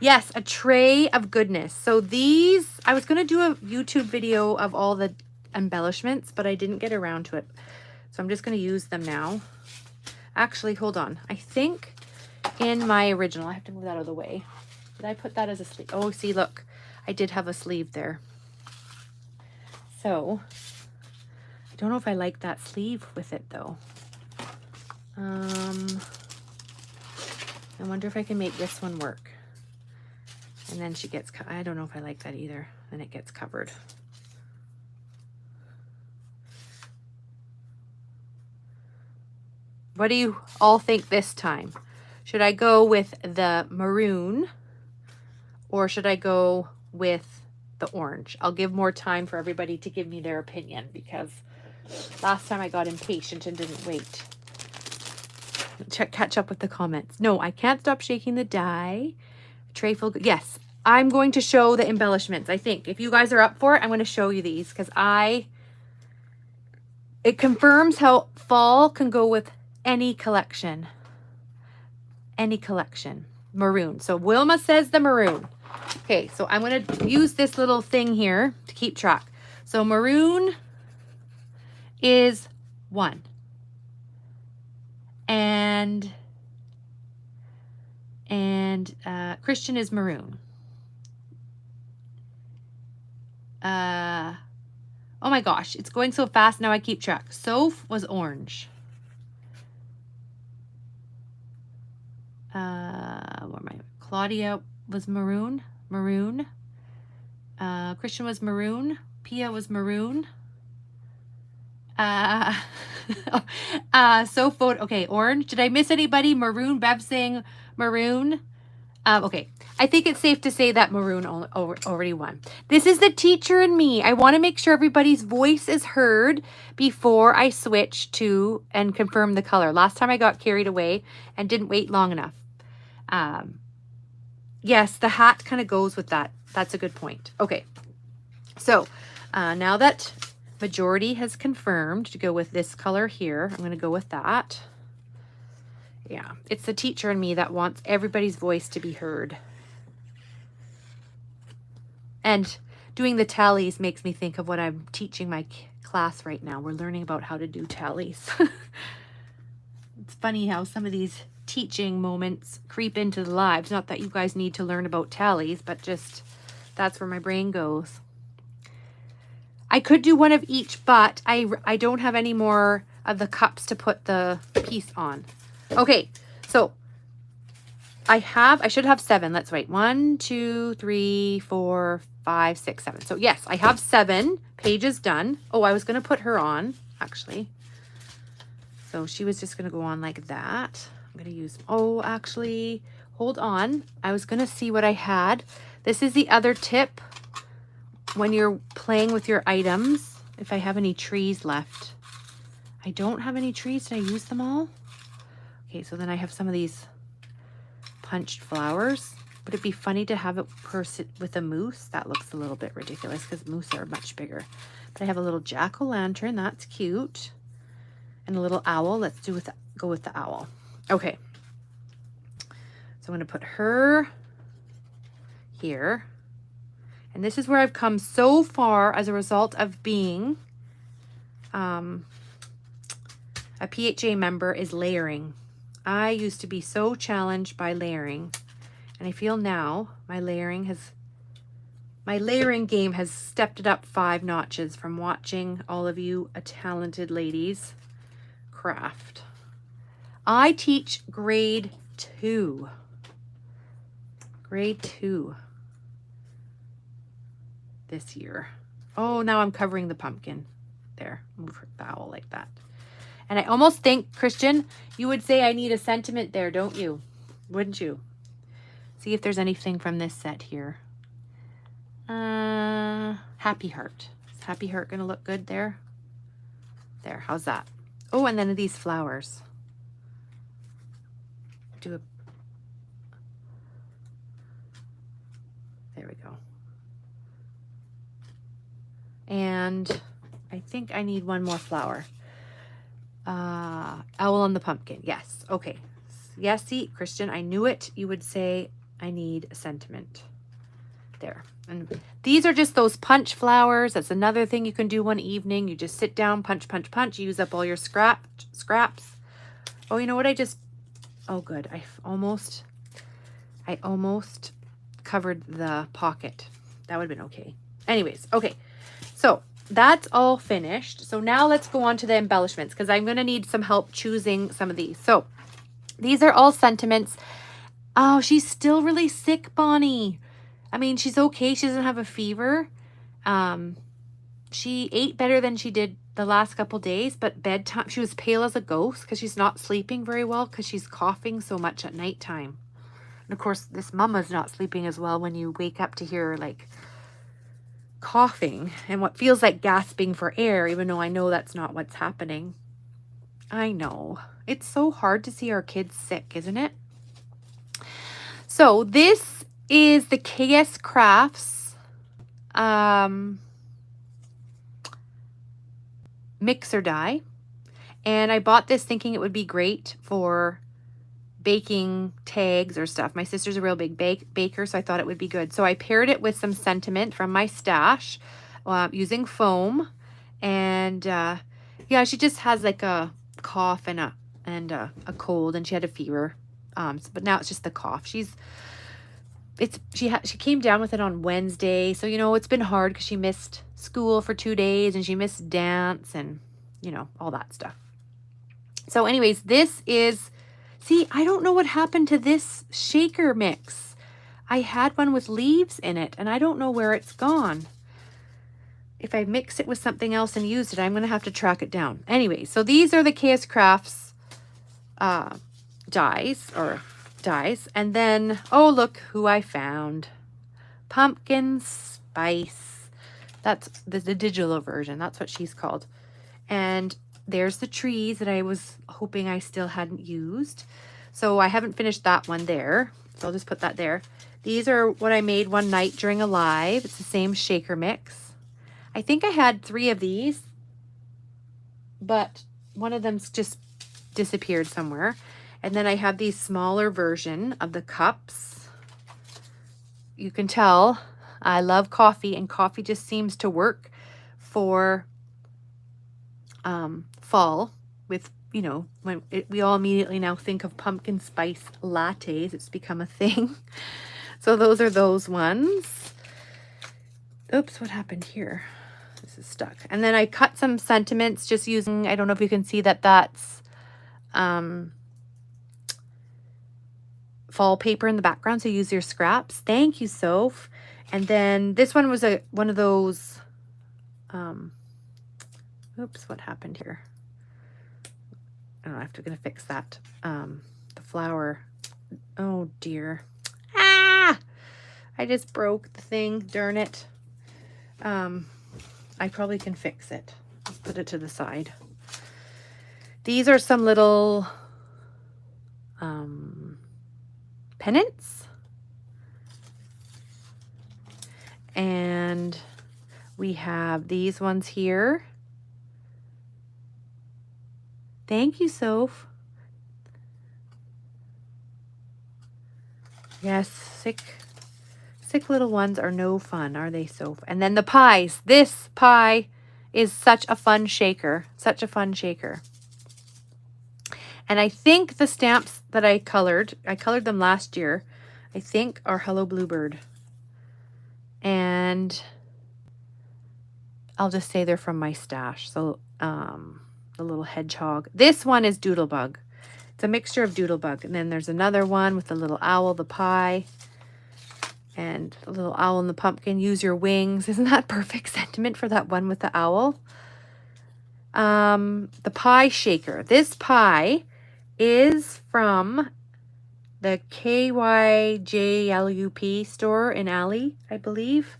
Yes, a tray of goodness. So these, I was going to do a YouTube video of all the embellishments, but I didn't get around to it. So I'm just going to use them now. Actually, hold on. I think in my original, I have to move that out of the way. Did I put that as a sleeve? Oh, see, look, I did have a sleeve there. So I don't know if I like that sleeve with it though. I wonder if I can make this one work. And then she gets, I don't know if I like that either. Then it gets covered. What do you all think this time? Should I go with the maroon or should I go with the orange? I'll give more time for everybody to give me their opinion because Last time I got impatient and didn't wait. Catch up with the comments. No, I can't stop shaking the die. Tray full. Yes, I'm going to show the embellishments. I think if you guys are up for it, I'm going to show you these because it confirms how fall can go with any collection. Any collection. Maroon. So Wilma says the maroon. Okay, so I'm going to use this little thing here to keep track. So maroon is 1. And Christian is maroon. Oh my gosh, it's going so fast now I keep track. Soph was orange. What am I? Claudia was maroon. Christian was maroon. Pia was maroon. Soph, okay, orange. Did I miss anybody? Maroon. Bev saying maroon. Okay, I think it's safe to say that maroon already won. This is the teacher and me. I want to make sure everybody's voice is heard before I switch to and confirm the color. Last time I got carried away and didn't wait long enough. Yes, the hat kind of goes with that. That's a good point. Okay, so now that majority has confirmed to go with this color here, I'm going to go with that. Yeah, it's the teacher and me that wants everybody's voice to be heard. And doing the tallies makes me think of what I'm teaching my class right now. We're learning about how to do tallies. It's funny how some of these teaching moments creep into the lives. Not that you guys need to learn about tallies, but just that's where my brain goes. I could do one of each, but I don't have any more of the cups to put the piece on. Okay, so I should have 7. Let's wait. 1, 2, 3, 4, 5, 6, 7. So yes, I have 7 pages done. Oh, I was going to put her on, actually. So she was just going to go on like that. I'm going to use, oh, actually, hold on. I was going to see what I had. This is the other tip when you're playing with your items. If I have any trees left. I don't have any trees. Did I use them all? Okay, so then I have some of these punched flowers. Would it be funny to have it with a moose? That looks a little bit ridiculous because moose are much bigger. But I have a little jack-o'-lantern. That's cute. And a little owl. Let's go with the owl. Okay. So I'm going to put her here. And this is where I've come so far as a result of being a PHA member, is layering. I used to be so challenged by layering, and I feel now my layering game has stepped it up 5 notches from watching all of you talented ladies craft. I teach grade 2. Grade 2 this year. Oh, now I'm covering the pumpkin. There, move her owl like that. And I almost think, Christian, you would say I need a sentiment there, don't you? Wouldn't you? See if there's anything from this set here. Happy heart. Is happy heart going to look good there? There, how's that? Oh, and then these flowers. There we go. And I think I need one more flower. Owl on the pumpkin. Yes. Okay. Yes, see, Christian, I knew it. You would say I need a sentiment. There. And these are just those punch flowers. That's another thing you can do one evening. You just sit down, punch, punch, punch. You use up all your scraps. Oh, you know what? Oh, good. I almost covered the pocket. That would have been okay. Anyways, okay. So that's all finished. So now let's go on to the embellishments because I'm going to need some help choosing some of these. So these are all sentiments. Oh, she's still really sick, Bonnie. I mean, she's okay. She doesn't have a fever. She ate better than she did the last couple days, but bedtime, she was pale as a ghost because she's not sleeping very well because she's coughing so much at nighttime. And of course, this mama's not sleeping as well when you wake up to hear like coughing and what feels like gasping for air, even though I know that's not what's happening. I know. It's so hard to see our kids sick, isn't it? So this is the KS Crafts mixer die. And I bought this thinking it would be great for baking tags or stuff. My sister's a real big baker, so I thought it would be good. So I paired it with some sentiment from my stash using foam. And yeah, she just has like a cough and a cold, and she had a fever. But now it's just the cough. She came down with it on Wednesday. So, you know, it's been hard because she missed school for 2 days and she missed dance and, you know, all that stuff. So anyways, this is, see, I don't know what happened to this shaker mix. I had one with leaves in it and I don't know where it's gone. If I mix it with something else and used it, I'm going to have to track it down. Anyway, so these are the KS Crafts dies. And then, oh, look who I found. Pumpkin Spice. That's the digital version. That's what she's called. And there's the trees that I was hoping I still hadn't used. So I haven't finished that one there. So I'll just put that there. These are what I made one night during a live. It's the same shaker mix. I think I had 3 of these, but one of them's just disappeared somewhere. And then I have these smaller version of the cups. You can tell I love coffee, and coffee just seems to work for fall with, you know, when we all immediately now think of pumpkin spice lattes. It's become a thing. So those are those ones. Oops, what happened here? This is stuck. And then I cut some sentiments just using, I don't know if you can see that that's fall paper in the background. So use your scraps. Thank you, Soph. And then this one was one of those, oops, what happened here? Oh, I have to gonna fix that. The flower. Oh dear. Ah! I just broke the thing. Darn it. I probably can fix it. Let's put it to the side. These are some little pennants. And we have these ones here. Thank you, Soph. Yes, sick little ones are no fun, are they, Soph? And then the pies. This pie is such a fun shaker. Such a fun shaker. And I think the stamps that I colored them last year, I think are Hello Bluebird. And I'll just say they're from my stash. So, the little hedgehog. This one is Doodlebug. It's a mixture of Doodlebug. And then there's another one with the little owl, the pie, and a little owl and the pumpkin. Use your wings. Isn't that perfect sentiment for that one with the owl? The pie shaker. This pie is from the KYJLUP store in Alley, I believe.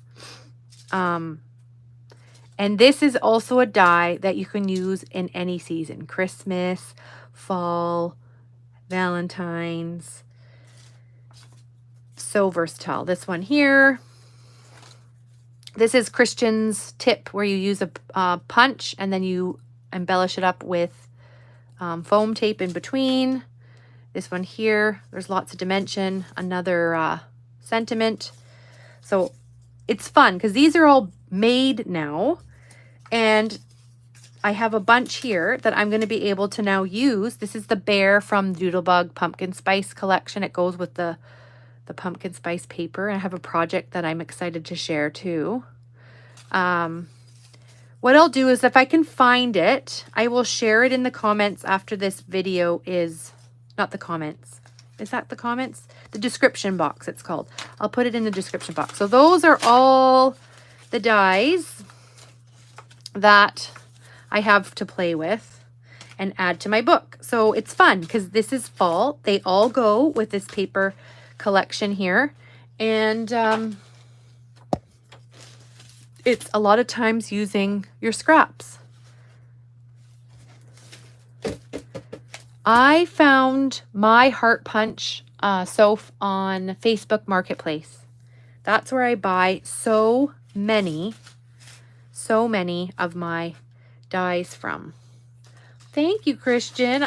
And this is also a die that you can use in any season. Christmas, fall, Valentine's. So versatile. This one here. This is Christian's tip where you use a punch and then you embellish it up with foam tape in between. This one here, there's lots of dimension. Another sentiment. So it's fun because these are all made now. And I have a bunch here that I'm going to be able to now use. This is the bear from Doodlebug Pumpkin Spice collection. It goes with the pumpkin spice paper. I have a project that I'm excited to share too. What I'll do is if I can find it, I will share it in the comments after this video is, not the comments. Is that the comments? The description box, it's called. I'll put it in the description box. So those are all the dies that I have to play with and add to my book. So it's fun because this is fall. They all go with this paper collection here. And it's a lot of times using your scraps. I found my heart punch soap on Facebook Marketplace. That's where I buy so many of my dies from. Thank you, Christian.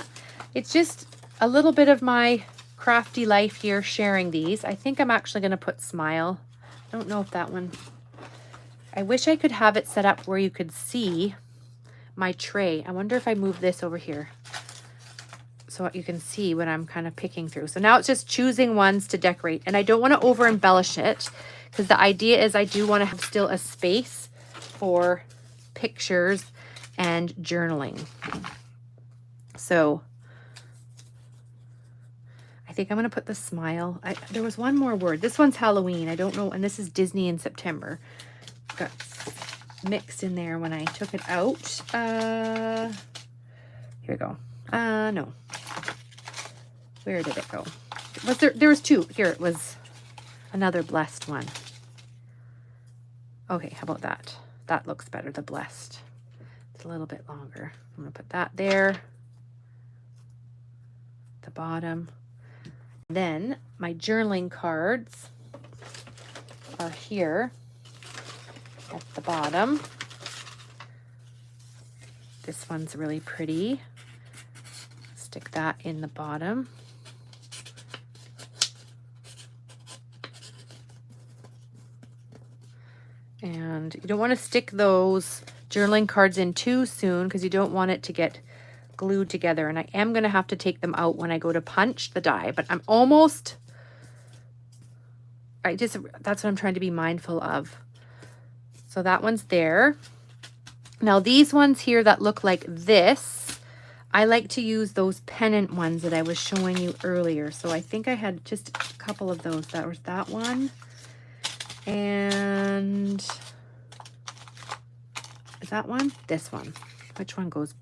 It's just a little bit of my crafty life here sharing these. I think I'm actually going to put Smile. I don't know if that one... I wish I could have it set up where you could see my tray. I wonder if I move this over here so you can see what I'm kind of picking through. So now it's just choosing ones to decorate. And I don't want to over embellish it because the idea is I do want to have still a space for pictures and journaling. So I think I'm going to put the Smile. There was one more word. This one's Halloween. I don't know. And this is Disney in September. Got mixed in there when I took it out. Here we go. No. Where did it go? Was there was two. Here it was another blessed one. Okay, how about that? That looks better, the blessed. It's a little bit longer. I'm going to put that there. The bottom. Then my journaling cards are here at the bottom. This one's really pretty. Stick that in the bottom. And you don't want to stick those journaling cards in too soon because you don't want it to get glued together. And I am going to have to take them out when I go to punch the die, but I'm almost, that's what I'm trying to be mindful of. So that one's there. Now these ones here that look like this, I like to use those pennant ones that I was showing you earlier. So I think I had just a couple of those. That was that one. And is that one? This one. Which one goes?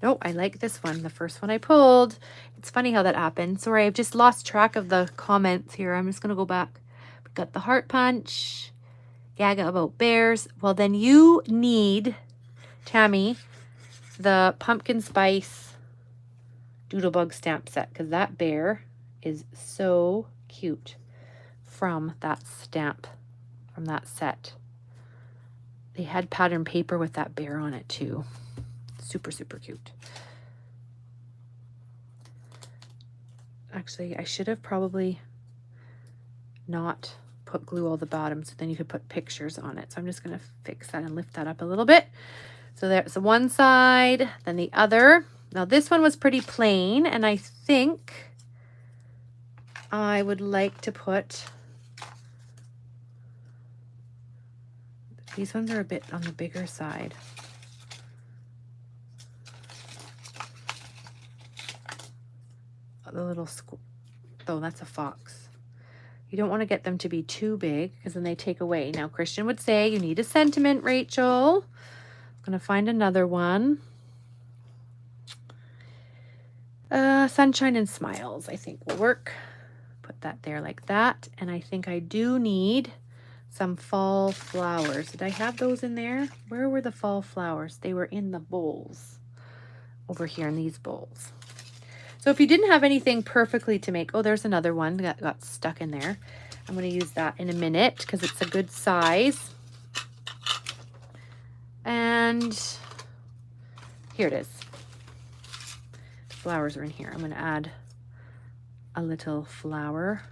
No, I like this one. The first one I pulled. It's funny how that happened. Sorry, I've just lost track of the comments here. I'm just going to go back. We got the heart punch. Gaga about bears. Well, then you need, Tammy, the pumpkin spice doodlebug stamp set because that bear is so cute from that stamp, from that set. They had pattern paper with that bear on it too. Super, super cute. Actually, I should have probably not put glue all the bottoms, so then you could put pictures on it. So I'm just going to fix that and lift that up a little bit. So there's the one side, then the other. Now this one was pretty plain, and I think I would like to put, these ones are a bit on the bigger side. The little oh, that's a fox. You don't want to get them to be too big because then they take away. Now, Christian would say you need a sentiment, Rachel. I'm going to find another one. Sunshine and Smiles, I think will work. Put that there like that. And I think I do need some fall flowers. Did I have those in there? Where were the fall flowers? They were in the bowls. Over here in these bowls. So if you didn't have anything perfectly to make, oh, there's another one that got stuck in there. I'm going to use that in a minute because it's a good size. And here it is. The flowers are in here. I'm going to add a little flower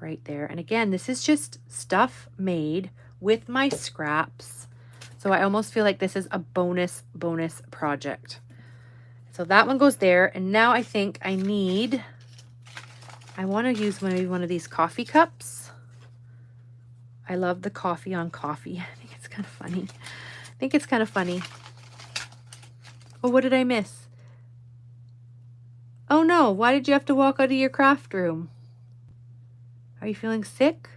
right there. And again, this is just stuff made with my scraps. So I almost feel like this is a bonus project. So that one goes there. And now I think I want to use maybe one of these coffee cups. I love the coffee on coffee. I think it's kind of funny. Oh, what did I miss? Oh no, why did you have to walk out of your craft room? Are you feeling sick?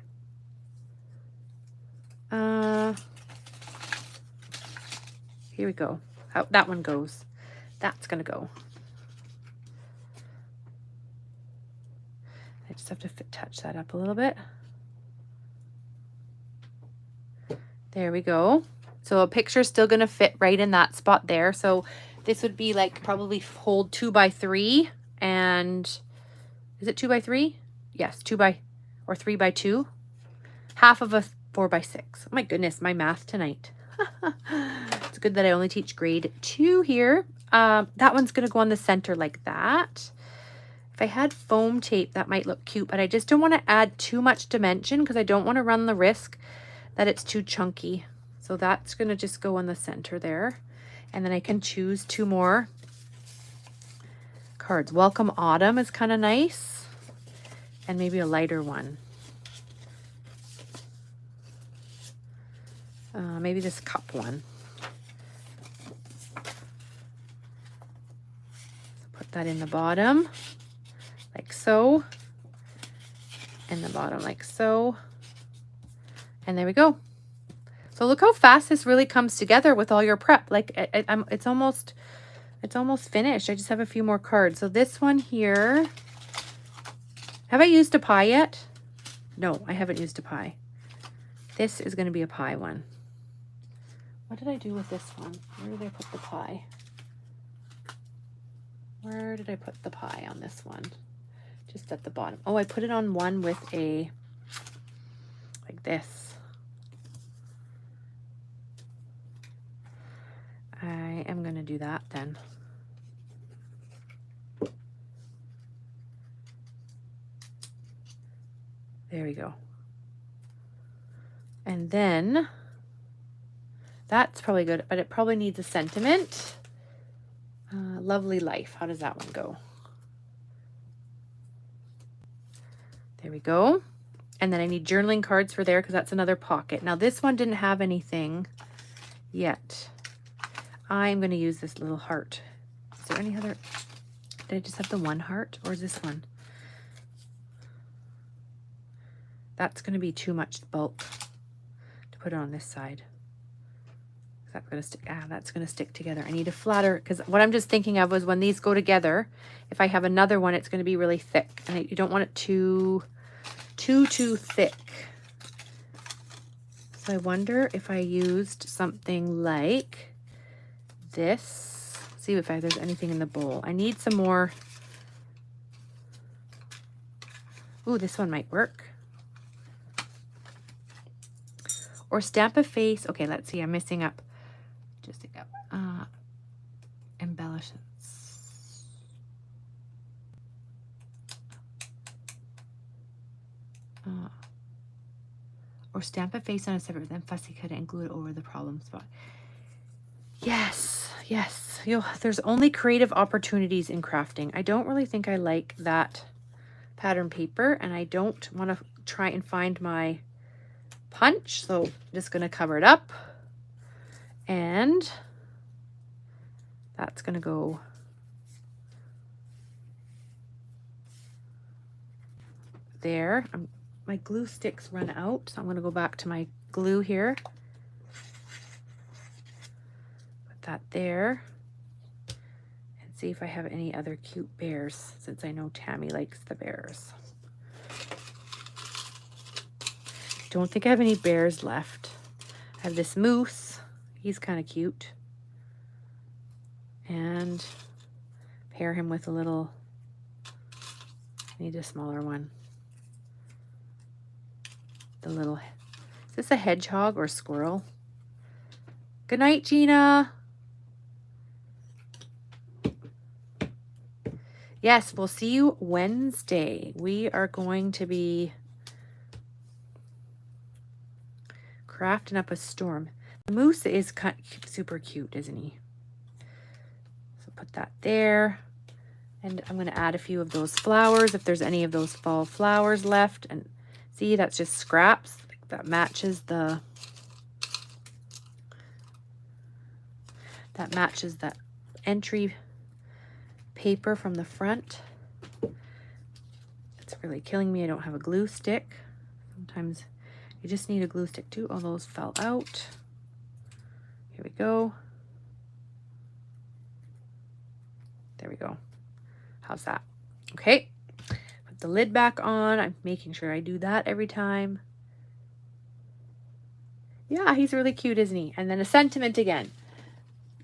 Here we go. How that one goes. That's gonna go. I just have to touch that up a little bit. There we go. So a picture's still going to fit right in that spot there. So this would be like probably hold 2 by 3, and is it 2 by 3? Yes, 2 by or 3 by 2. Half of a 4 by 6. Oh my goodness, my math tonight. It's good that I only teach grade 2 here. That one's going to go on the center like that. If I had foam tape, that might look cute, but I just don't want to add too much dimension because I don't want to run the risk that it's too chunky. So that's going to just go on the center there. And then I can choose 2 more cards. Welcome Autumn is kind of nice. And maybe a lighter one. Maybe this cup one. So put that in the bottom, like so. And the bottom like so. And there we go. So look how fast this really comes together with all your prep. Like it's almost finished. I just have a few more cards. So this one here, have I used a pie yet? No, I haven't used a pie. This is going to be a pie one. What did I do with this one? Where did I put the pie? Where did I put the pie on this one? Just at the bottom. Oh, I put it on one with a, like this. I am going to do that then. There we go. And then that's probably good, but it probably needs a sentiment. Lovely life. How does that one go? There we go. And then I need journaling cards for there because that's another pocket. Now this one didn't have anything yet. I'm going to use this little heart. Is there any other? Did I just have the one heart, or is this one? That's going to be too much bulk to put it on this side. That's going to stick. That's going to stick together. I need a flatter, because what I'm just thinking of was when these go together, if I have another one, it's going to be really thick, and you don't want it too thick. So I wonder if I used something like this. See if there's anything in the bowl. I need some more. Ooh, this one might work. Or stamp a face. Okay, let's see. I'm missing up. Just to go. Embellishments. Or stamp a face on a separate, then fussy cut it and glue it over the problem spot. Yes, yes. There's only creative opportunities in crafting. I don't really think I like that pattern paper, and I don't want to try and find my punch, so I'm just going to cover it up. And that's going to go there. My glue sticks run out, so I'm going to go back to my glue here. Put that there. And see if I have any other cute bears, since I know Tammy likes the bears. Don't think I have any bears left. I have this moose. He's kind of cute. And pair him with a little, I need a smaller one. The little, is this a hedgehog or squirrel? Good night, Gina. Yes, we'll see you Wednesday. We are going to be crafting up a storm. The moose is super cute, isn't he? So put that there. And I'm going to add a few of those flowers, if there's any of those fall flowers left. And see, that's just scraps. That matches the... That matches that entry paper from the front. It's really killing me. I don't have a glue stick. Sometimes you just need a glue stick too. Oh, those fell out. Here we go. There we go. How's that? Okay. Put the lid back on. I'm making sure I do that every time. Yeah, he's really cute, isn't he? And then a sentiment again.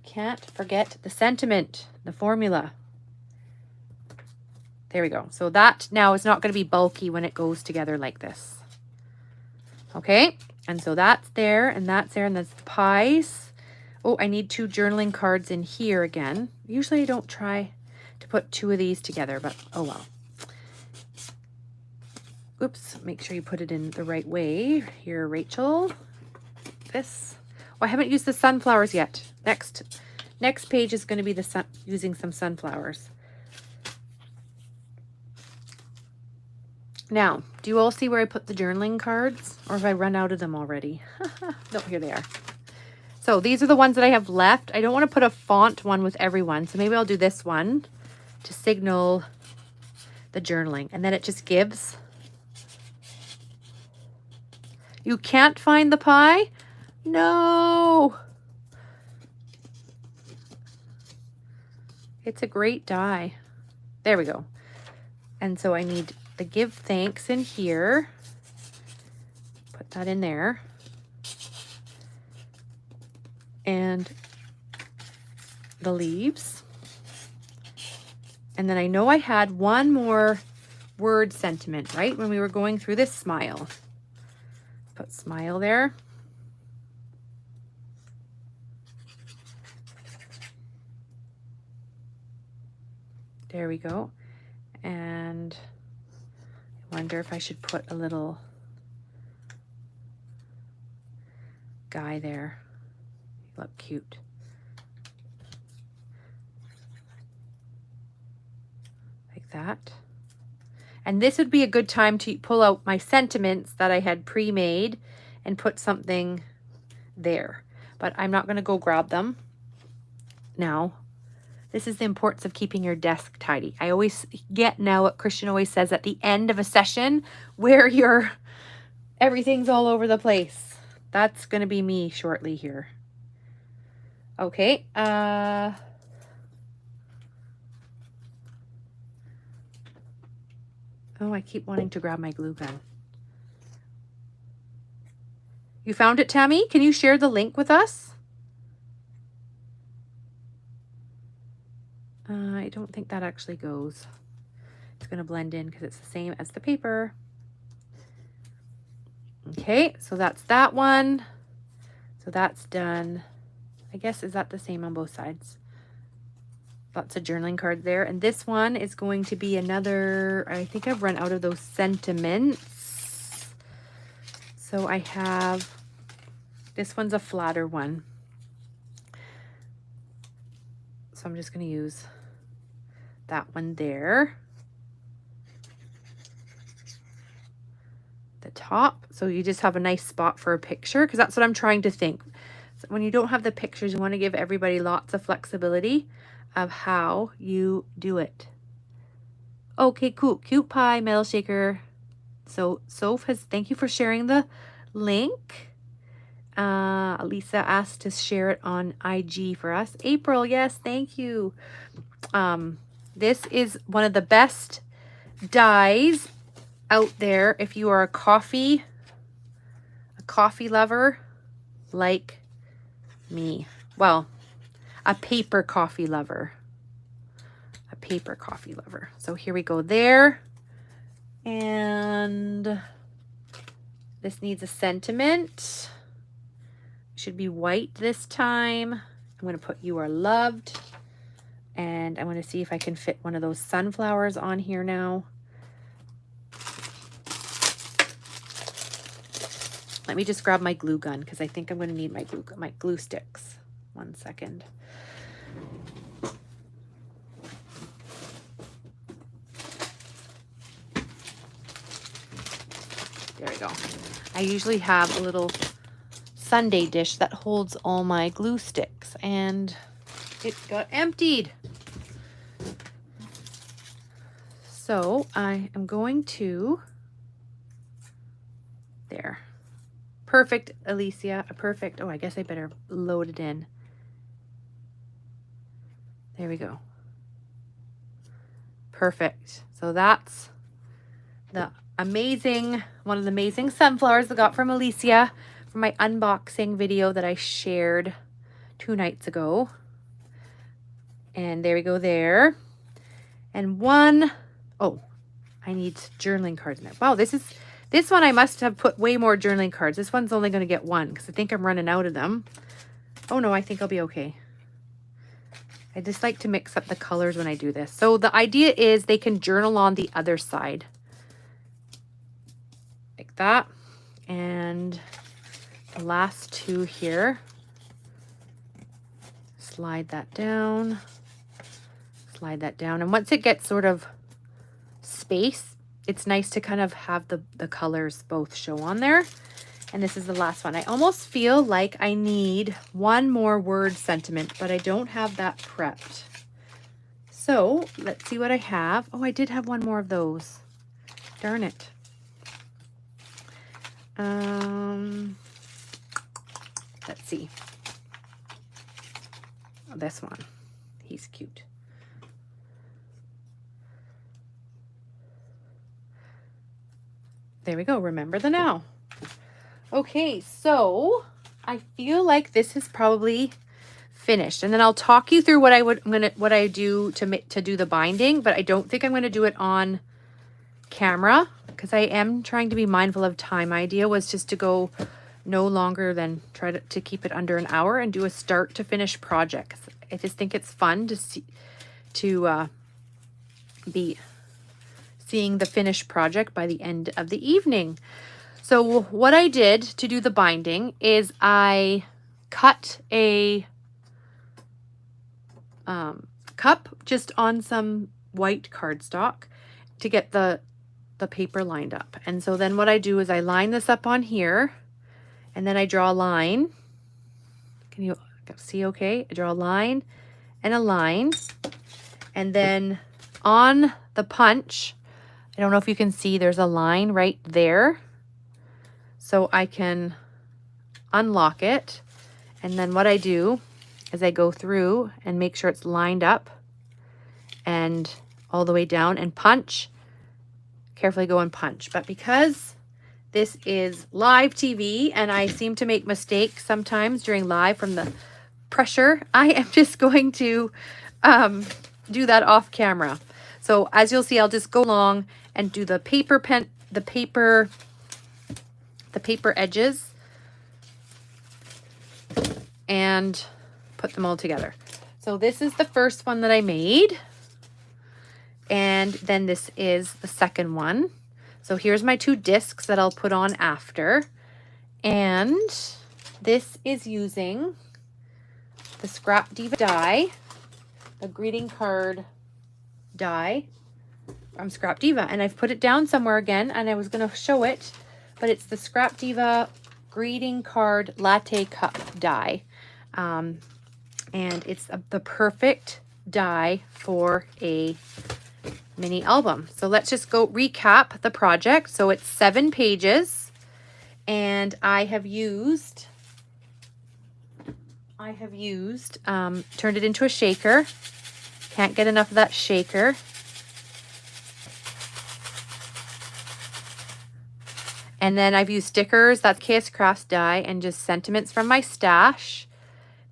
Can't forget the sentiment, the formula. There we go. So that now is not going to be bulky when it goes together like this. Okay, and so that's there, and that's there, and that's the pies. Oh, I need 2 journaling cards in here again. Usually I don't try to put 2 of these together, but oh well. Oops, make sure you put it in the right way. Here, Rachel. This. Oh, I haven't used the sunflowers yet. Next page is going to be the using some sunflowers. Now, do you all see where I put the journaling cards? Or have I run out of them already? No, here they are. So these are the ones that I have left. I don't want to put a font one with everyone. So maybe I'll do this one to signal the journaling. And then it just gives. You can't find the pie? No. It's a great die. There we go. And so I need the give thanks in here. Put that in there. And the leaves. And then I know I had one more word sentiment, right? When we were going through this, smile. Put smile there. There we go. And I wonder if I should put a little guy there. You look cute. Like that. And this would be a good time to pull out my sentiments that I had pre-made and put something there. But I'm not going to go grab them now. This is the importance of keeping your desk tidy. I always get now what Christian always says at the end of a session where everything's all over the place. That's going to be me shortly here. Okay. Oh, I keep wanting to grab my glue gun. You found it, Tammy? Can you share the link with us? I don't think that actually goes. It's going to blend in because it's the same as the paper. Okay, so that's that one. So that's done. I guess, is that the same on both sides? Lots of journaling cards there. And this one is going to be another, I think I've run out of those sentiments. So I have, this one's a flatter one. So I'm just going to use that one there. The top. So you just have a nice spot for a picture, because that's what I'm trying to think. So when you don't have the pictures, you want to give everybody lots of flexibility of how you do it. Okay, cool. Cute pie, metal shaker. So Soph has, thank you for sharing the link. Lisa asked to share it on IG for us. April, yes, thank you. This is one of the best dies out there if you are a coffee lover like me. Well, a paper coffee lover. A paper coffee lover. So here we go there. And this needs a sentiment. Should be white this time. I'm going to put you are loved. And I want to see if I can fit one of those sunflowers on here now. Let me just grab my glue gun because I think I'm going to need my glue sticks. 1 second. There we go. I usually have a little sundae dish that holds all my glue sticks, and it got emptied. So I am going to, there. Perfect, Alicia, perfect. Oh, I guess I better load it in. There we go. Perfect. So that's the amazing, one of the amazing sunflowers I got from Alicia from my unboxing video that I shared 2 nights ago. And there we go there. And one, oh, I need journaling cards in there. Wow, this one I must have put way more journaling cards. This one's only going to get one because I think I'm running out of them. Oh no, I think I'll be okay. I just like to mix up the colors when I do this. So the idea is they can journal on the other side. Like that. And the last 2 here. Slide that down. Slide that down. And once it gets sort of space, it's nice to kind of have the colors both show on there. And this is the last one. I almost feel like I need one more word sentiment, but I don't have that prepped. So let's see what I have. Oh, I did have one more of those. Darn it. Let's see. Oh, this one. He's cute. There we go. Remember the now. Okay, so I feel like this is probably finished, and then I'll talk you through what I do to do the binding, but I don't think I'm going to do it on camera because I am trying to be mindful of time. My idea was just to go no longer than try to keep it under an hour and do a start to finish project. I just think it's fun to see be seeing the finished project by the end of the evening. So what I did to do the binding is I cut a cup just on some white cardstock to get the paper lined up. And so then what I do is I line this up on here, and then I draw a line. Can you see okay? I draw a line and a line. And then on the punch, I don't know if you can see, there's a line right there. So I can unlock it. And then what I do is I go through and make sure it's lined up and all the way down and punch. Carefully go and punch. But because this is live TV and I seem to make mistakes sometimes during live from the pressure, I am just going to do that off camera. So as you'll see, I'll just go along and do the paper edges and put them all together. So this is the first one that I made. And then this is the second one. So here's my 2 discs that I'll put on after. And this is using the Scrap Diva die, the greeting card die from Scrap Diva. And I've put it down somewhere again, and I was going to show it, but it's the Scrap Diva greeting card latte cup die. And it's the perfect die for a mini album. So let's just go recap the project. So it's 7 pages, and I have used turned it into a shaker. Can't get enough of that shaker. And then I've used stickers, that's KS Crafts die, and just sentiments from my stash.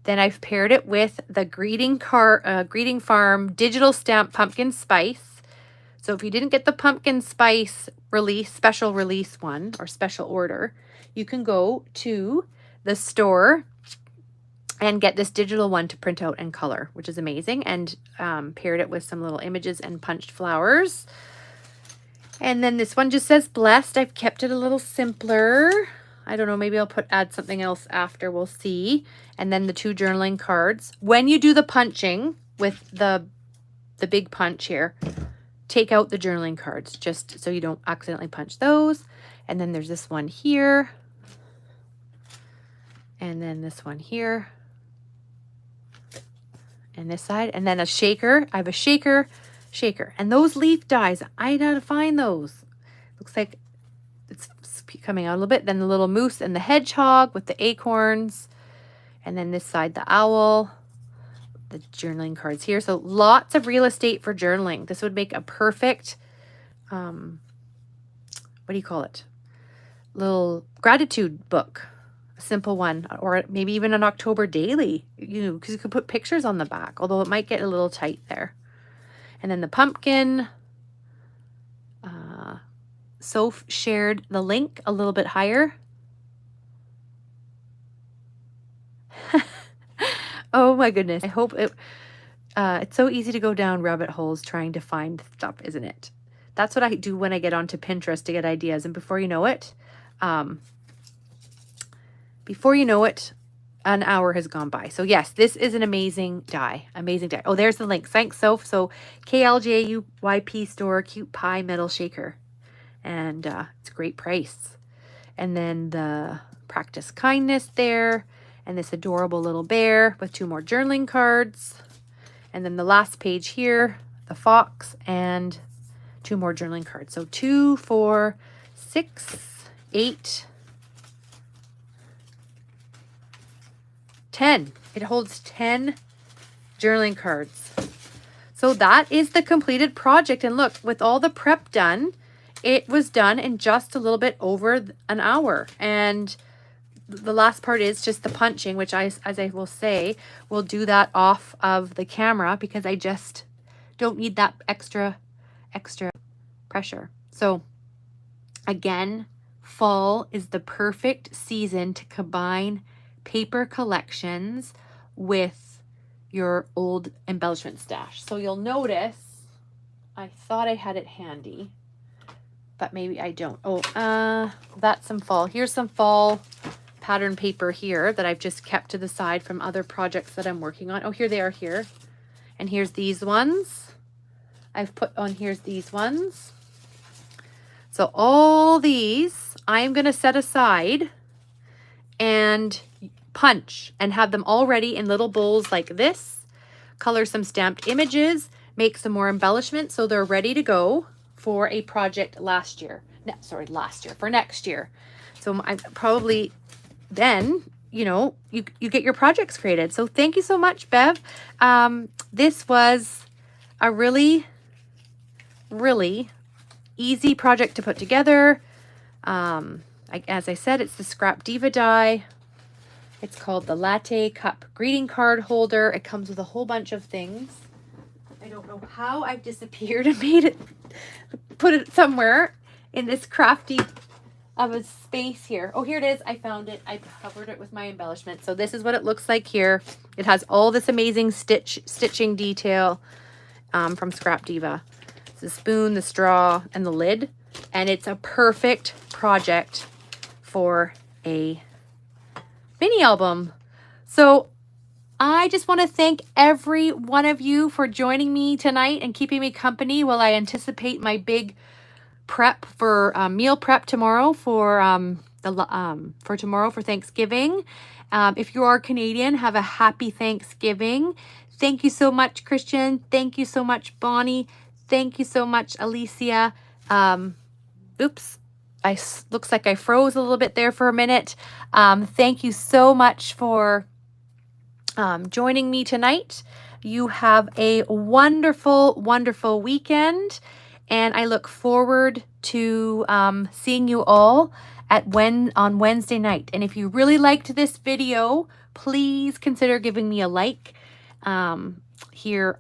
Then I've paired it with the Greeting Farm digital stamp pumpkin spice. So if you didn't get the pumpkin spice special release one or special order, you can go to the store and get this digital one to print out and color, which is amazing. And paired it with some little images and punched flowers. And then this one just says blessed. I've kept it a little simpler. I don't know, maybe I'll add something else after, we'll see. And then the 2 journaling cards. When you do the punching with the big punch here, take out the journaling cards just so you don't accidentally punch those. And then there's this one here. And then this one here. And this side. And then a shaker. I have a shaker. And those leaf dies, I know how to find those. Looks like it's coming out a little bit. Then the little moose and the hedgehog with the acorns. And then this side, the owl. The journaling cards here. So lots of real estate for journaling. This would make a perfect, what do you call it? Little gratitude book. A simple one, or maybe even an October daily, you know, because you could put pictures on the back, although it might get a little tight there. And then the pumpkin. Soph shared the link a little bit higher. Oh my goodness. I hope it, it's so easy to go down rabbit holes trying to find stuff, isn't it? That's what I do when I get onto Pinterest to get ideas. And before you know it, an hour has gone by. So yes, this is an amazing die. Amazing die. Oh, there's the link. Thanks, Soph. So KLJUYP store, cute pie metal shaker. And it's a great price. And then the practice kindness there. And this adorable little bear with 2 more journaling cards. And then the last page here, the fox and 2 more journaling cards. So 2, 4, 6, 8, 10. It holds 10 journaling cards. So that is the completed project. And look, with all the prep done, it was done in just a little bit over an hour. And the last part is just the punching, which as I will say, we'll do that off of the camera because I just don't need that extra pressure. So again, fall is the perfect season to combine paper collections with your old embellishment stash. So you'll notice, I thought I had it handy, but maybe I don't. Oh, that's some fall. Here's some fall pattern paper here that I've just kept to the side from other projects that I'm working on. Oh, here they are here. And here's these ones. I've put on, here's these ones. So all these I'm going to set aside and punch and have them all ready in little bowls like this. Color some stamped images, make some more embellishments so they're ready to go for a project for next year. So I probably then, you know, you get your projects created. So thank you so much, Bev. This was a really, really easy project to put together. As I said, it's the Scrap Diva die. It's called the Latte Cup Greeting Card Holder. It comes with a whole bunch of things. I don't know how I've disappeared and put it somewhere in this crafty of a space here. Oh, here it is. I found it. I covered it with my embellishment. So this is what it looks like here. It has all this amazing stitching detail from Scrap Diva. It's the spoon, the straw, and the lid. And it's a perfect project for a mini album. So I just want to thank every one of you for joining me tonight and keeping me company while I anticipate my big prep for meal prep tomorrow for tomorrow for Thanksgiving. If you are Canadian, have a happy Thanksgiving. Thank you so much, Christian. Thank you so much, Bonnie. Thank you so much, Alicia. Oops. Looks like I froze a little bit there for a minute. Thank you so much for joining me tonight. You have a wonderful, wonderful weekend, and I look forward to seeing you all on Wednesday night. And if you really liked this video, please consider giving me a like here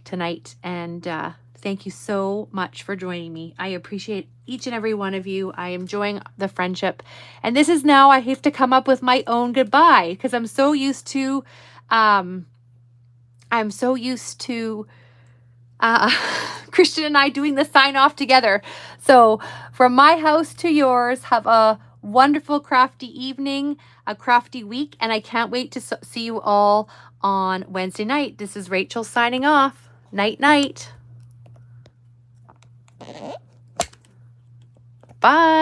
tonight. And thank you so much for joining me. I appreciate each and every one of you. I am enjoying the friendship. And this is now I have to come up with my own goodbye because I'm so used to Christian and I doing the sign off together. So from my house to yours, have a wonderful crafty evening, a crafty week, and I can't wait to see you all on Wednesday night. This is Rachel signing off. Night, night. Bye.